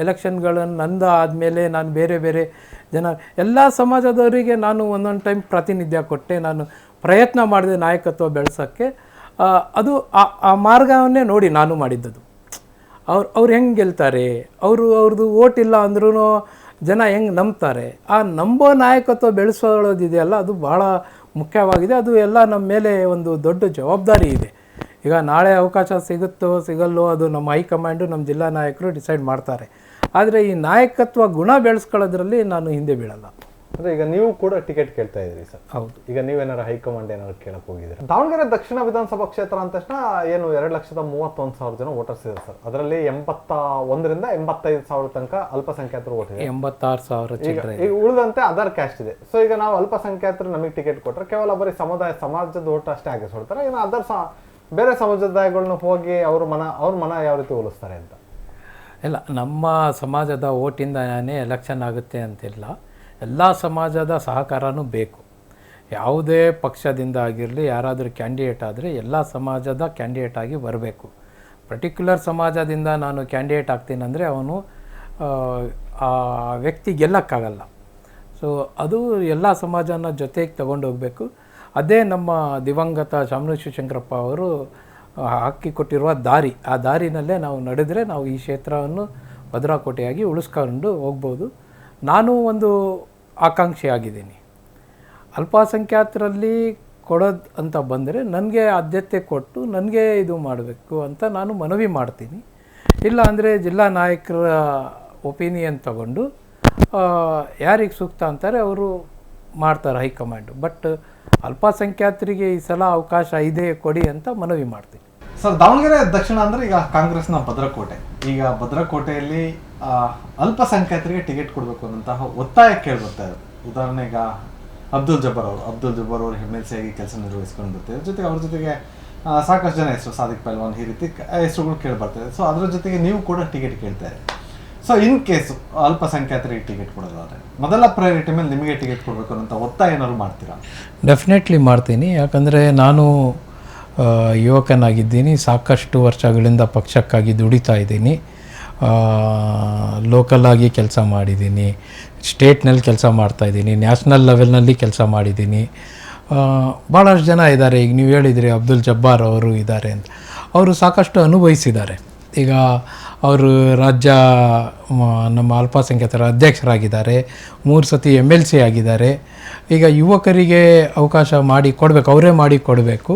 ಎಲೆಕ್ಷನ್ಗಳನ್ನು ನಂದು ಆದಮೇಲೆ ನಾನು ಬೇರೆ ಬೇರೆ ಜನ ಎಲ್ಲ ಸಮಾಜದವರಿಗೆ ನಾನು ಒಂದೊಂದು ಟೈಮ್ ಪ್ರಾತಿನಿಧ್ಯ ಕೊಟ್ಟೆ. ನಾನು ಪ್ರಯತ್ನ ಮಾಡಿದೆ ನಾಯಕತ್ವ ಬೆಳೆಸೋಕ್ಕೆ. ಅದು ಆ ಮಾರ್ಗವನ್ನೇ ನೋಡಿ ನಾನು ಮಾಡಿದ್ದದು. ಅವ್ರು ಹೆಂಗೆ ಗೆಲ್ತಾರೆ, ಅವ್ರದ್ದು ಓಟ್ ಇಲ್ಲ ಅಂದ್ರೂ ಜನ ಹೆಂಗೆ ನಂಬ್ತಾರೆ, ಆ ನಂಬೋ ನಾಯಕತ್ವ ಬೆಳೆಸೋದಿದೆಯಲ್ಲ ಅದು ಭಾಳ ಮುಖ್ಯವಾಗಿದೆ. ಅದು ಎಲ್ಲ ನಮ್ಮ ಮೇಲೆ ಒಂದು ದೊಡ್ಡ ಜವಾಬ್ದಾರಿ ಇದೆ. ಈಗ ನಾಳೆ ಅವಕಾಶ ಸಿಗುತ್ತೋ ಸಿಗಲ್ಲೋ ಅದು ನಮ್ಮ ಹೈಕಮಾಂಡು, ನಮ್ಮ ಜಿಲ್ಲಾ ನಾಯಕರು ಡಿಸೈಡ್ ಮಾಡ್ತಾರೆ. ಆದರೆ ಈ ನಾಯಕತ್ವ ಗುಣ ಬೆಳೆಸ್ಕೊಳ್ಳೋದ್ರಲ್ಲಿ ನಾನು ಹಿಂದೆ ಬೀಳಲ್ಲ. ಅಂದರೆ ಈಗ ನೀವು ಕೂಡ ಟಿಕೆಟ್ ಕೇಳ್ತಾ ಇದ್ರಿ ಸರ್. ಹೌದು. ಈಗ ನೀವೇನಾರು ಹೈಕಮಾಂಡ್ ಏನಾದ್ರು ಕೇಳಕ್ಕೆ ಹೋಗಿದ್ದೀರಾ? ದಾವಣಗೆರೆ ದಕ್ಷಿಣ ವಿಧಾನಸಭಾ ಕ್ಷೇತ್ರ ಅಂದ ತಕ್ಷಣ ಏನು 2,31,000 ಜನ ವೋಟರ್ಸ್ ಇದೆ ಸರ್. ಅದರಲ್ಲಿ 81ರಿಂದ 85,000 ತನಕ ಅಲ್ಪಸಂಖ್ಯಾತರು ವೋಟ್ ಇದೆ. 86,000 ಈಗ ಉಳಿದಂತೆ ಅದರ್ ಕ್ಯಾಸ್ಟ್ ಇದೆ. ಸೊ ಈಗ ನಾವು ಅಲ್ಪಸಂಖ್ಯಾತರು ನಮಗೆ ಟಿಕೆಟ್ ಕೊಟ್ಟರೆ ಕೇವಲ ಬರೀ ಸಮಾಜದ ಓಟ್ ಅಷ್ಟೇ ಆಗಿಸ್ಕೊಳ್ತಾರೆ. ಇನ್ನು ಅದರ್ ಬೇರೆ ಸಮುದಾಯಗಳನ್ನ ಹೋಗಿ ಅವ್ರ ಮನ ಯಾವ ರೀತಿ ಹೋಲಿಸ್ತಾರೆ ಅಂತ? ಇಲ್ಲ, ನಮ್ಮ ಸಮಾಜದ ಓಟಿಂದನೇ ಎಲೆಕ್ಷನ್ ಆಗುತ್ತೆ ಅಂತಿಲ್ಲ. ಎಲ್ಲ ಸಮಾಜದ ಸಹಕಾರನೂ ಬೇಕು. ಯಾವುದೇ ಪಕ್ಷದಿಂದ ಆಗಿರಲಿ, ಯಾರಾದರೂ ಕ್ಯಾಂಡಿಡೇಟ್ ಆದರೆ ಎಲ್ಲ ಸಮಾಜದ ಕ್ಯಾಂಡಿಡೇಟ್ ಆಗಿ ಬರಬೇಕು. ಪರ್ಟಿಕ್ಯುಲರ್ ಸಮಾಜದಿಂದ ನಾನು ಕ್ಯಾಂಡಿಡೇಟ್ ಆಗ್ತೀನಿ ಅಂದರೆ ಅವನು ಆ ವ್ಯಕ್ತಿ ಗೆಲ್ಲಕ್ಕಾಗಲ್ಲ. ಸೊ ಅದು ಎಲ್ಲ ಸಮಾಜನ ಜೊತೆಗೆ ತಗೊಂಡೋಗಬೇಕು. ಅದೇ ನಮ್ಮ ದಿವಂಗತ ಶಾಮನೂರು ಶಿವಶಂಕರಪ್ಪ ಅವರು ಹಾಕಿಕೊಟ್ಟಿರುವ ದಾರಿ. ಆ ದಾರಿನಲ್ಲೇ ನಾವು ನಡೆದರೆ ನಾವು ಈ ಕ್ಷೇತ್ರವನ್ನು ಭದ್ರಾಕೋಟೆಯಾಗಿ ಉಳಿಸ್ಕೊಂಡು ಹೋಗ್ಬೋದು. ನಾನು ಒಂದು ಆಕಾಂಕ್ಷಿಯಾಗಿದ್ದೀನಿ. ಅಲ್ಪಸಂಖ್ಯಾತರಲ್ಲಿ ಕೊಡೋದು ಅಂತ ಬಂದರೆ ನನಗೆ ಆದ್ಯತೆ ಕೊಟ್ಟು ನನಗೆ ಇದು ಮಾಡಬೇಕು ಅಂತ ನಾನು ಮನವಿ ಮಾಡ್ತೀನಿ. ಇಲ್ಲ ಅಂದರೆ ಜಿಲ್ಲಾ ನಾಯಕರ ಒಪಿನಿಯನ್ ತಗೊಂಡು ಯಾರಿಗೆ ಸೂಕ್ತ ಅಂತಾರೆ ಅವರು ಮಾಡ್ತಾರೆ ಹೈಕಮಾಂಡು. ಬಟ್ ಅಲ್ಪಸಂಖ್ಯಾತರಿಗೆ ಈ ಸಲ ಅವಕಾಶ ಇದೆ, ಕೊಡಿ ಅಂತ ಮನವಿ ಮಾಡ್ತೀನಿ. ಸರ್, ದಾವಣಗೆರೆ ದಕ್ಷಿಣ ಅಂದರೆ ಈಗ ಕಾಂಗ್ರೆಸ್ನ ಭದ್ರಕೋಟೆ. ಈಗ ಭದ್ರಕೋಟೆಯಲ್ಲಿ ಅಲ್ಪಸಂಖ್ಯಾತರಿಗೆ ಟಿಕೆಟ್ ಕೊಡಬೇಕು ಅನ್ನೋಂತಹ ಒತ್ತಾಯ ಕೇಳಿಬರ್ತಾ ಇದೆ. ಉದಾಹರಣೆ ಈಗ ಅಬ್ದುಲ್ ಜಬ್ಬಾರ್ ಅವರು MLC ಆಗಿ ಕೆಲಸ ನಿರ್ವಹಿಸ್ಕೊಂಡು ಬರ್ತಾರೆ. ಜೊತೆಗೆ ಅವ್ರ ಜೊತೆಗೆ ಸಾಕಷ್ಟು ಜನ ಹೆಸರು, ಸಾದಿಕ್ ಪೈಲ್ವಾನ್, ಈ ರೀತಿ ಹೆಸರುಗಳು ಕೇಳಿಬರ್ತದೆ. ಸೊ ಅದ್ರ ಜೊತೆಗೆ ನೀವು ಕೂಡ ಟಿಕೆಟ್ ಕೇಳ್ತಾರೆ. ಸೊ ಇನ್ ಕೇಸು ಅಲ್ಪಸಂಖ್ಯಾತರಿಗೆ ಟಿಕೆಟ್ ಕೊಡೋದಾದ್ರೆ ಮೊದಲ ಪ್ರಯಾರಿಟಿ ಮೇಲೆ ನಿಮಗೆ ಟಿಕೆಟ್ ಕೊಡಬೇಕು ಅನ್ನೋಂಥ ಒತ್ತಾಯ ಏನಾದ್ರು ಮಾಡ್ತೀರಾ? ಡೆಫಿನೆಟ್ಲಿ ಮಾಡ್ತೀನಿ. ಯಾಕಂದರೆ ನಾನು ಯುವಕನಾಗಿದ್ದೀನಿ, ಸಾಕಷ್ಟು ವರ್ಷಗಳಿಂದ ಪಕ್ಷಕ್ಕಾಗಿ ದುಡಿತಾ ಇದ್ದೀನಿ, ಲೋಕಲಾಗಿ ಕೆಲಸ ಮಾಡಿದ್ದೀನಿ, ಸ್ಟೇಟ್ನಲ್ಲಿ ಕೆಲಸ ಮಾಡ್ತಾಯಿದ್ದೀನಿ, ನ್ಯಾಷನಲ್ ಲೆವೆಲ್ನಲ್ಲಿ ಕೆಲಸ ಮಾಡಿದ್ದೀನಿ. ಭಾಳಷ್ಟು ಜನ ಇದ್ದಾರೆ. ಈಗ ನೀವು ಹೇಳಿದ್ರಿ ಅಬ್ದುಲ್ ಜಬ್ಬಾರ್ ಅವರು ಇದ್ದಾರೆ ಅಂತ. ಅವರು ಸಾಕಷ್ಟು ಅನುಭವಿಸಿದ್ದಾರೆ. ಈಗ ಅವರು ರಾಜ್ಯ ನಮ್ಮ ಅಲ್ಪಸಂಖ್ಯಾತರ ಅಧ್ಯಕ್ಷರಾಗಿದ್ದಾರೆ, 3 ಸತಿ MLC ಆಗಿದ್ದಾರೆ. ಈಗ ಯುವಕರಿಗೆ ಅವಕಾಶ ಮಾಡಿ ಕೊಡಬೇಕು, ಅವರೇ ಮಾಡಿ ಕೊಡಬೇಕು.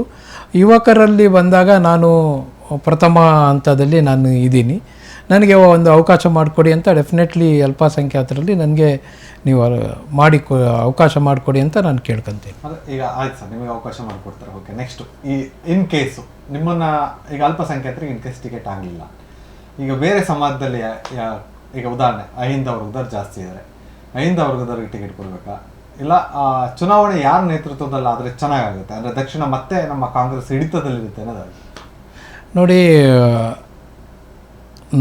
ಯುವಕರಲ್ಲಿ ಬಂದಾಗ ನಾನು ಪ್ರಥಮ ಹಂತದಲ್ಲಿ ನಾನು ಇದ್ದೀನಿ. ನನಗೆ ಒಂದು ಅವಕಾಶ ಮಾಡಿಕೊಡಿ ಅಂತ ಡೆಫಿನೆಟ್ಲಿ ಅಲ್ಪಸಂಖ್ಯಾತರಲ್ಲಿ ನನಗೆ ನೀವು ಅವಕಾಶ ಮಾಡಿಕೊಡಿ ಅಂತ ನಾನು ಕೇಳ್ಕೊತೀನಿ. ಈಗ ಆಯ್ತು ಸರ್, ನಿಮಗೆ ಅವಕಾಶ ಮಾಡಿಕೊಡ್ತಾರೆ. ಓಕೆ, ನೆಕ್ಸ್ಟು ಈ ಇನ್ ಕೇಸು ನಿಮ್ಮನ್ನು ಈಗ ಅಲ್ಪಸಂಖ್ಯಾತರಿಗೆ ಇನ್ ಕೇಸ್ ಟಿಕೆಟ್ ಆಗಲಿಲ್ಲ, ಈಗ ಬೇರೆ ಸಮಾಜದಲ್ಲಿ ಈಗ ಉದಾಹರಣೆ ಅಹಿಂದ ವರ್ಗದವ್ರು ಜಾಸ್ತಿ ಇದ್ದಾರೆ, ಅಹಿಂದ ವರ್ಗದವ್ರಿಗೆ ಟಿಕೆಟ್ ಕೊಡಬೇಕಾ? ಇಲ್ಲ ಚುನಾವಣೆ ಯಾರ ನೇತೃತ್ವದಲ್ಲಿ ಆದರೆ ಚೆನ್ನಾಗಾಗುತ್ತೆ, ಅಂದರೆ ದಕ್ಷಿಣ ಮತ್ತೆ ನಮ್ಮ ಕಾಂಗ್ರೆಸ್ ಹಿಡಿತದಲ್ಲಿರುತ್ತೆ ಅನ್ನೋದಾಗಿ? ನೋಡಿ,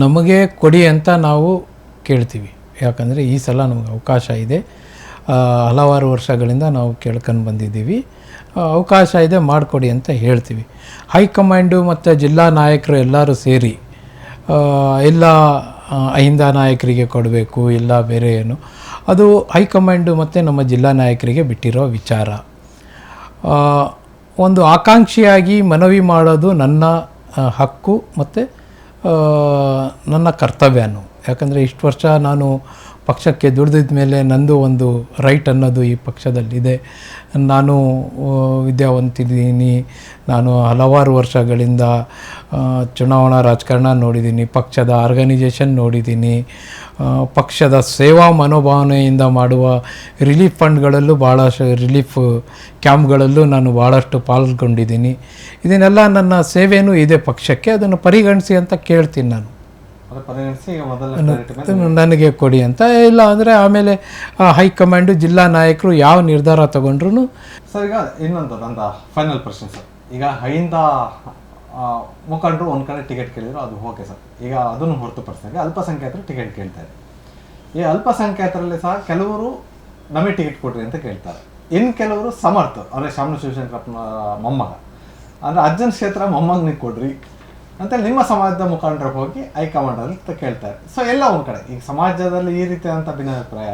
ನಮಗೆ ಕೊಡಿ ಅಂತ ನಾವು ಕೇಳ್ತೀವಿ. ಯಾಕಂದರೆ ಈ ಸಲ ನಮಗೆ ಅವಕಾಶ ಇದೆ. ಹಲವಾರು ವರ್ಷಗಳಿಂದ ನಾವು ಕೇಳ್ಕೊಂಡು ಬಂದಿದ್ದೀವಿ. ಅವಕಾಶ ಇದೆ, ಮಾಡಿಕೊಡಿ ಅಂತ ಹೇಳ್ತೀವಿ. ಹೈಕಮಾಂಡು ಮತ್ತು ಜಿಲ್ಲಾ ನಾಯಕರು ಎಲ್ಲರೂ ಸೇರಿ ಎಲ್ಲ ಅಹಿಂದ ನಾಯಕರಿಗೆ ಕೊಡಬೇಕು, ಇಲ್ಲ ಬೇರೆ ಏನು, ಅದು ಹೈಕಮಾಂಡು ಮತ್ತು ನಮ್ಮ ಜಿಲ್ಲಾ ನಾಯಕರಿಗೆ ಬಿಟ್ಟಿರೋ ವಿಚಾರ. ಒಂದು ಆಕಾಂಕ್ಷಿಯಾಗಿ ಮನವಿ ಮಾಡೋದು ನನ್ನ ಹಕ್ಕು ಮತ್ತು ನನ್ನ ಕರ್ತವ್ಯನೂ. ಯಾಕಂದರೆ ಇಷ್ಟು ವರ್ಷ ನಾನು ಪಕ್ಷಕ್ಕೆ ದುಡಿದಿದ್ದ ಮೇಲೆ ನಂದು ಒಂದು ರೈಟ್ ಅನ್ನೋದು ಈ ಪಕ್ಷದಲ್ಲಿದೆ. ನಾನು ವಿದ್ಯಾವಂತಿದ್ದೀನಿ, ನಾನು ಹಲವಾರು ವರ್ಷಗಳಿಂದ ಚುನಾವಣಾ ರಾಜಕಾರಣ ನೋಡಿದ್ದೀನಿ, ಪಕ್ಷದ ಆರ್ಗನೈಜೇಷನ್ ನೋಡಿದ್ದೀನಿ, ಪಕ್ಷದ ಸೇವಾ ಮನೋಭಾವನೆಯಿಂದ ಮಾಡುವ ರಿಲೀಫ್ ಫಂಡ್ಗಳಲ್ಲೂ ಭಾಳಷ್ಟು ರಿಲೀಫ್ ಕ್ಯಾಂಪ್ಗಳಲ್ಲೂ ನಾನು ಭಾಳಷ್ಟು ಪಾಲ್ಗೊಂಡಿದ್ದೀನಿ. ಇದನ್ನೆಲ್ಲ ನನ್ನ ಸೇವೆಯೂ ಇದೆ ಪಕ್ಷಕ್ಕೆ, ಅದನ್ನು ಪರಿಗಣಿಸಿ ಅಂತ ಕೇಳ್ತೀನಿ ನಾನು. ನನಗೆ ಕೊಡಿ ಅಂತ. ಇಲ್ಲ ಅಂದರೆ ಆಮೇಲೆ ಹೈಕಮಾಂಡು ಜಿಲ್ಲಾ ನಾಯಕರು ಯಾವ ನಿರ್ಧಾರ ತಗೊಂಡ್ರು. ಸರ್, ಈಗ ಇನ್ನೊಂದು ನಂದು ಫೈನಲ್ ಪ್ರಶ್ನೆ ಸರ್. ಈಗ ಅಹಿಂದ ಮುಖಂಡರು ಒಂದು ಕಡೆ ಟಿಕೆಟ್ ಕೇಳಿದ್ರು, ಅದು ಓಕೆ ಸರ್. ಈಗ ಅದನ್ನು ಹೊರತುಪಡಿಸಿದಾಗ ಅಲ್ಪಸಂಖ್ಯಾತರು ಟಿಕೆಟ್ ಕೇಳ್ತಾರೆ. ಈ ಅಲ್ಪಸಂಖ್ಯಾತರಲ್ಲಿ ಸಹ ಕೆಲವರು ನಮಗೆ ಟಿಕೆಟ್ ಕೊಡ್ರಿ ಅಂತ ಕೇಳ್ತಾರೆ. ಇನ್ನು ಕೆಲವರು ಸಮರ್ಥ, ಅಂದರೆ ಶಾಮನೂರು ಶಿವಶಂಕರಪ್ಪನ ಮೊಮ್ಮಗ, ಅಂದರೆ ಅಜ್ಜನ ಕ್ಷೇತ್ರ ಮೊಮ್ಮಗನಿಗೆ ಕೊಡ್ರಿ ಅಂತೇಳಿ ನಿಮ್ಮ ಸಮಾಜದ ಮುಖಂಡರು ಹೋಗಿ ಹೈಕಮಾಂಡಲ್ಲಿ ಕೇಳ್ತಾರೆ. ಸೊ ಎಲ್ಲ ಒಂದು ಕಡೆ ಈಗ ಸಮಾಜದಲ್ಲಿ ಈ ರೀತಿಯಾದಂಥ ಭಿನ್ನಾಭಿಪ್ರಾಯ,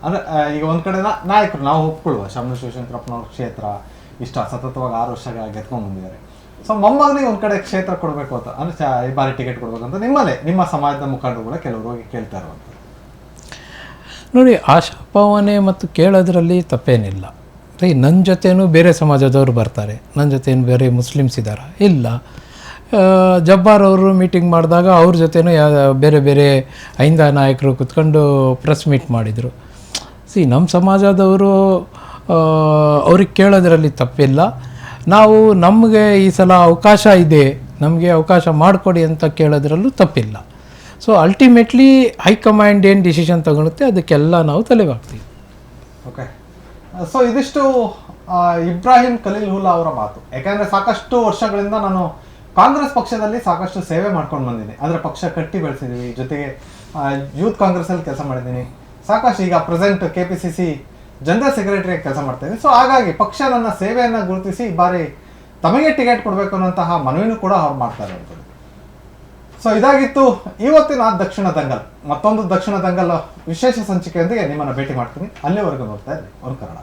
ಅಂದರೆ ಈಗ ಒಂದು ಕಡೆ ನಾಯಕರು ನಾವು ಒಪ್ಕೊಳ್ಳುವ ಶಾಮನೂರು ಶಿವಶಂಕರಪ್ಪನವ್ರ ಕ್ಷೇತ್ರ ಇಷ್ಟ ಸತತವಾಗಿ 6 ವರ್ಷ ಗೆದ್ಕೊಂಡು ಬಂದಿದ್ದಾರೆ. ಸೊ ಮೊಮ್ಮಗನಿಗೆ ಒಂದ್ ಕಡೆ ಕ್ಷೇತ್ರ ಕೊಡಬೇಕು ಅಂತ ಅಂದ್ರೆ ಈ ಬಾರಿ ಟಿಕೆಟ್ ಕೊಡ್ಬೇಕು ಅಂತ ನಿಮ್ಮ ಸಮಾಜದ ಮುಖಂಡರು ಕೂಡ ಕೆಲವರು ಹೋಗಿ ಕೇಳ್ತಾ ಇರುವಂತ. ನೋಡಿ, ಆಶಾಭಾವನೆ ಮತ್ತು ಕೇಳೋದ್ರಲ್ಲಿ ತಪ್ಪೇನಿಲ್ಲ. ನನ್ನ ಜೊತೆನೂ ಬೇರೆ ಸಮಾಜದವರು ಬರ್ತಾರೆ, ನನ್ನ ಜೊತೆನೂ ಬೇರೆ ಮುಸ್ಲಿಮ್ಸ್ ಇದ್ದಾರೆ, ಇಲ್ಲ ಜಬ್ಬಾರ್ ಅವರು ಮೀಟಿಂಗ್ ಮಾಡಿದಾಗ ಅವ್ರ ಜೊತೆನೂ ಬೇರೆ ಬೇರೆ ಐಂದ ನಾಯಕರು ಕುತ್ಕೊಂಡು ಪ್ರೆಸ್ ಮೀಟ್ ಮಾಡಿದರು. ನಮ್ಮ ಸಮಾಜದವರು ಅವ್ರಿಗೆ ಕೇಳೋದ್ರಲ್ಲಿ ತಪ್ಪಿಲ್ಲ. ನಾವು ನಮಗೆ ಈ ಸಲ ಅವಕಾಶ ಇದೆ, ನಮಗೆ ಅವಕಾಶ ಮಾಡಿಕೊಡಿ ಅಂತ ಕೇಳೋದ್ರಲ್ಲೂ ತಪ್ಪಿಲ್ಲ. ಸೊ ಅಲ್ಟಿಮೇಟ್ಲಿ ಹೈಕಮಾಂಡ್ ಏನು ಡಿಸಿಷನ್ ತಗೊಳುತ್ತೆ ಅದಕ್ಕೆಲ್ಲ ನಾವು ತಲೆಬಾಗ್ತೀವಿ. ಓಕೆ, ಸೊ ಇದಿಷ್ಟು ಇಬ್ರಾಹಿಂ ಖಲೀಲುಲ್ಲಾ ಅವರ ಮಾತು. ಯಾಕಂದರೆ ಸಾಕಷ್ಟು ವರ್ಷಗಳಿಂದ ನಾನು ಕಾಂಗ್ರೆಸ್ ಪಕ್ಷದಲ್ಲಿ ಸಾಕಷ್ಟು ಸೇವೆ ಮಾಡ್ಕೊಂಡು ಬಂದಿದ್ದೀನಿ. ಅಂದರೆ ಪಕ್ಷ ಕಟ್ಟಿ ಬೆಳೆಸಿದ್ದೀವಿ, ಜೊತೆಗೆ ಯೂತ್ ಕಾಂಗ್ರೆಸ್ಸಲ್ಲಿ ಕೆಲಸ ಮಾಡಿದ್ದೀನಿ, ಸಾಕಷ್ಟು ಈಗ ಪ್ರೆಸೆಂಟ್ KPCC ಜನರಲ್ ಸೆಕ್ರೆಟರಿಯಾಗಿ ಕೆಲಸ ಮಾಡ್ತಾಯಿದ್ದೀನಿ. ಸೊ ಹಾಗಾಗಿ ಪಕ್ಷ ನನ್ನ ಸೇವೆಯನ್ನು ಗುರುತಿಸಿ ಈ ಬಾರಿ ತಮಗೆ ಟಿಕೆಟ್ ಕೊಡಬೇಕು ಅನ್ನೋಂತಹ ಮನವಿನೂ ಕೂಡ ಅವ್ರು ಮಾಡ್ತಾ ಇರುವಂಥದ್ದು. ಸೊ ಇದಾಗಿತ್ತು ಇವತ್ತಿನ ದಕ್ಷಿಣ ದಂಗಲ್. ಮತ್ತೊಂದು ದಕ್ಷಿಣ ದಂಗಲ್ ವಿಶೇಷ ಸಂಚಿಕೆಯೊಂದಿಗೆ ನಿಮ್ಮನ್ನು ಭೇಟಿ ಮಾಡ್ತೀನಿ. ಅಲ್ಲಿವರೆಗೂ ನೋಡ್ತಾ ಇರಿ ಒನ್ ಕನ್ನಡ.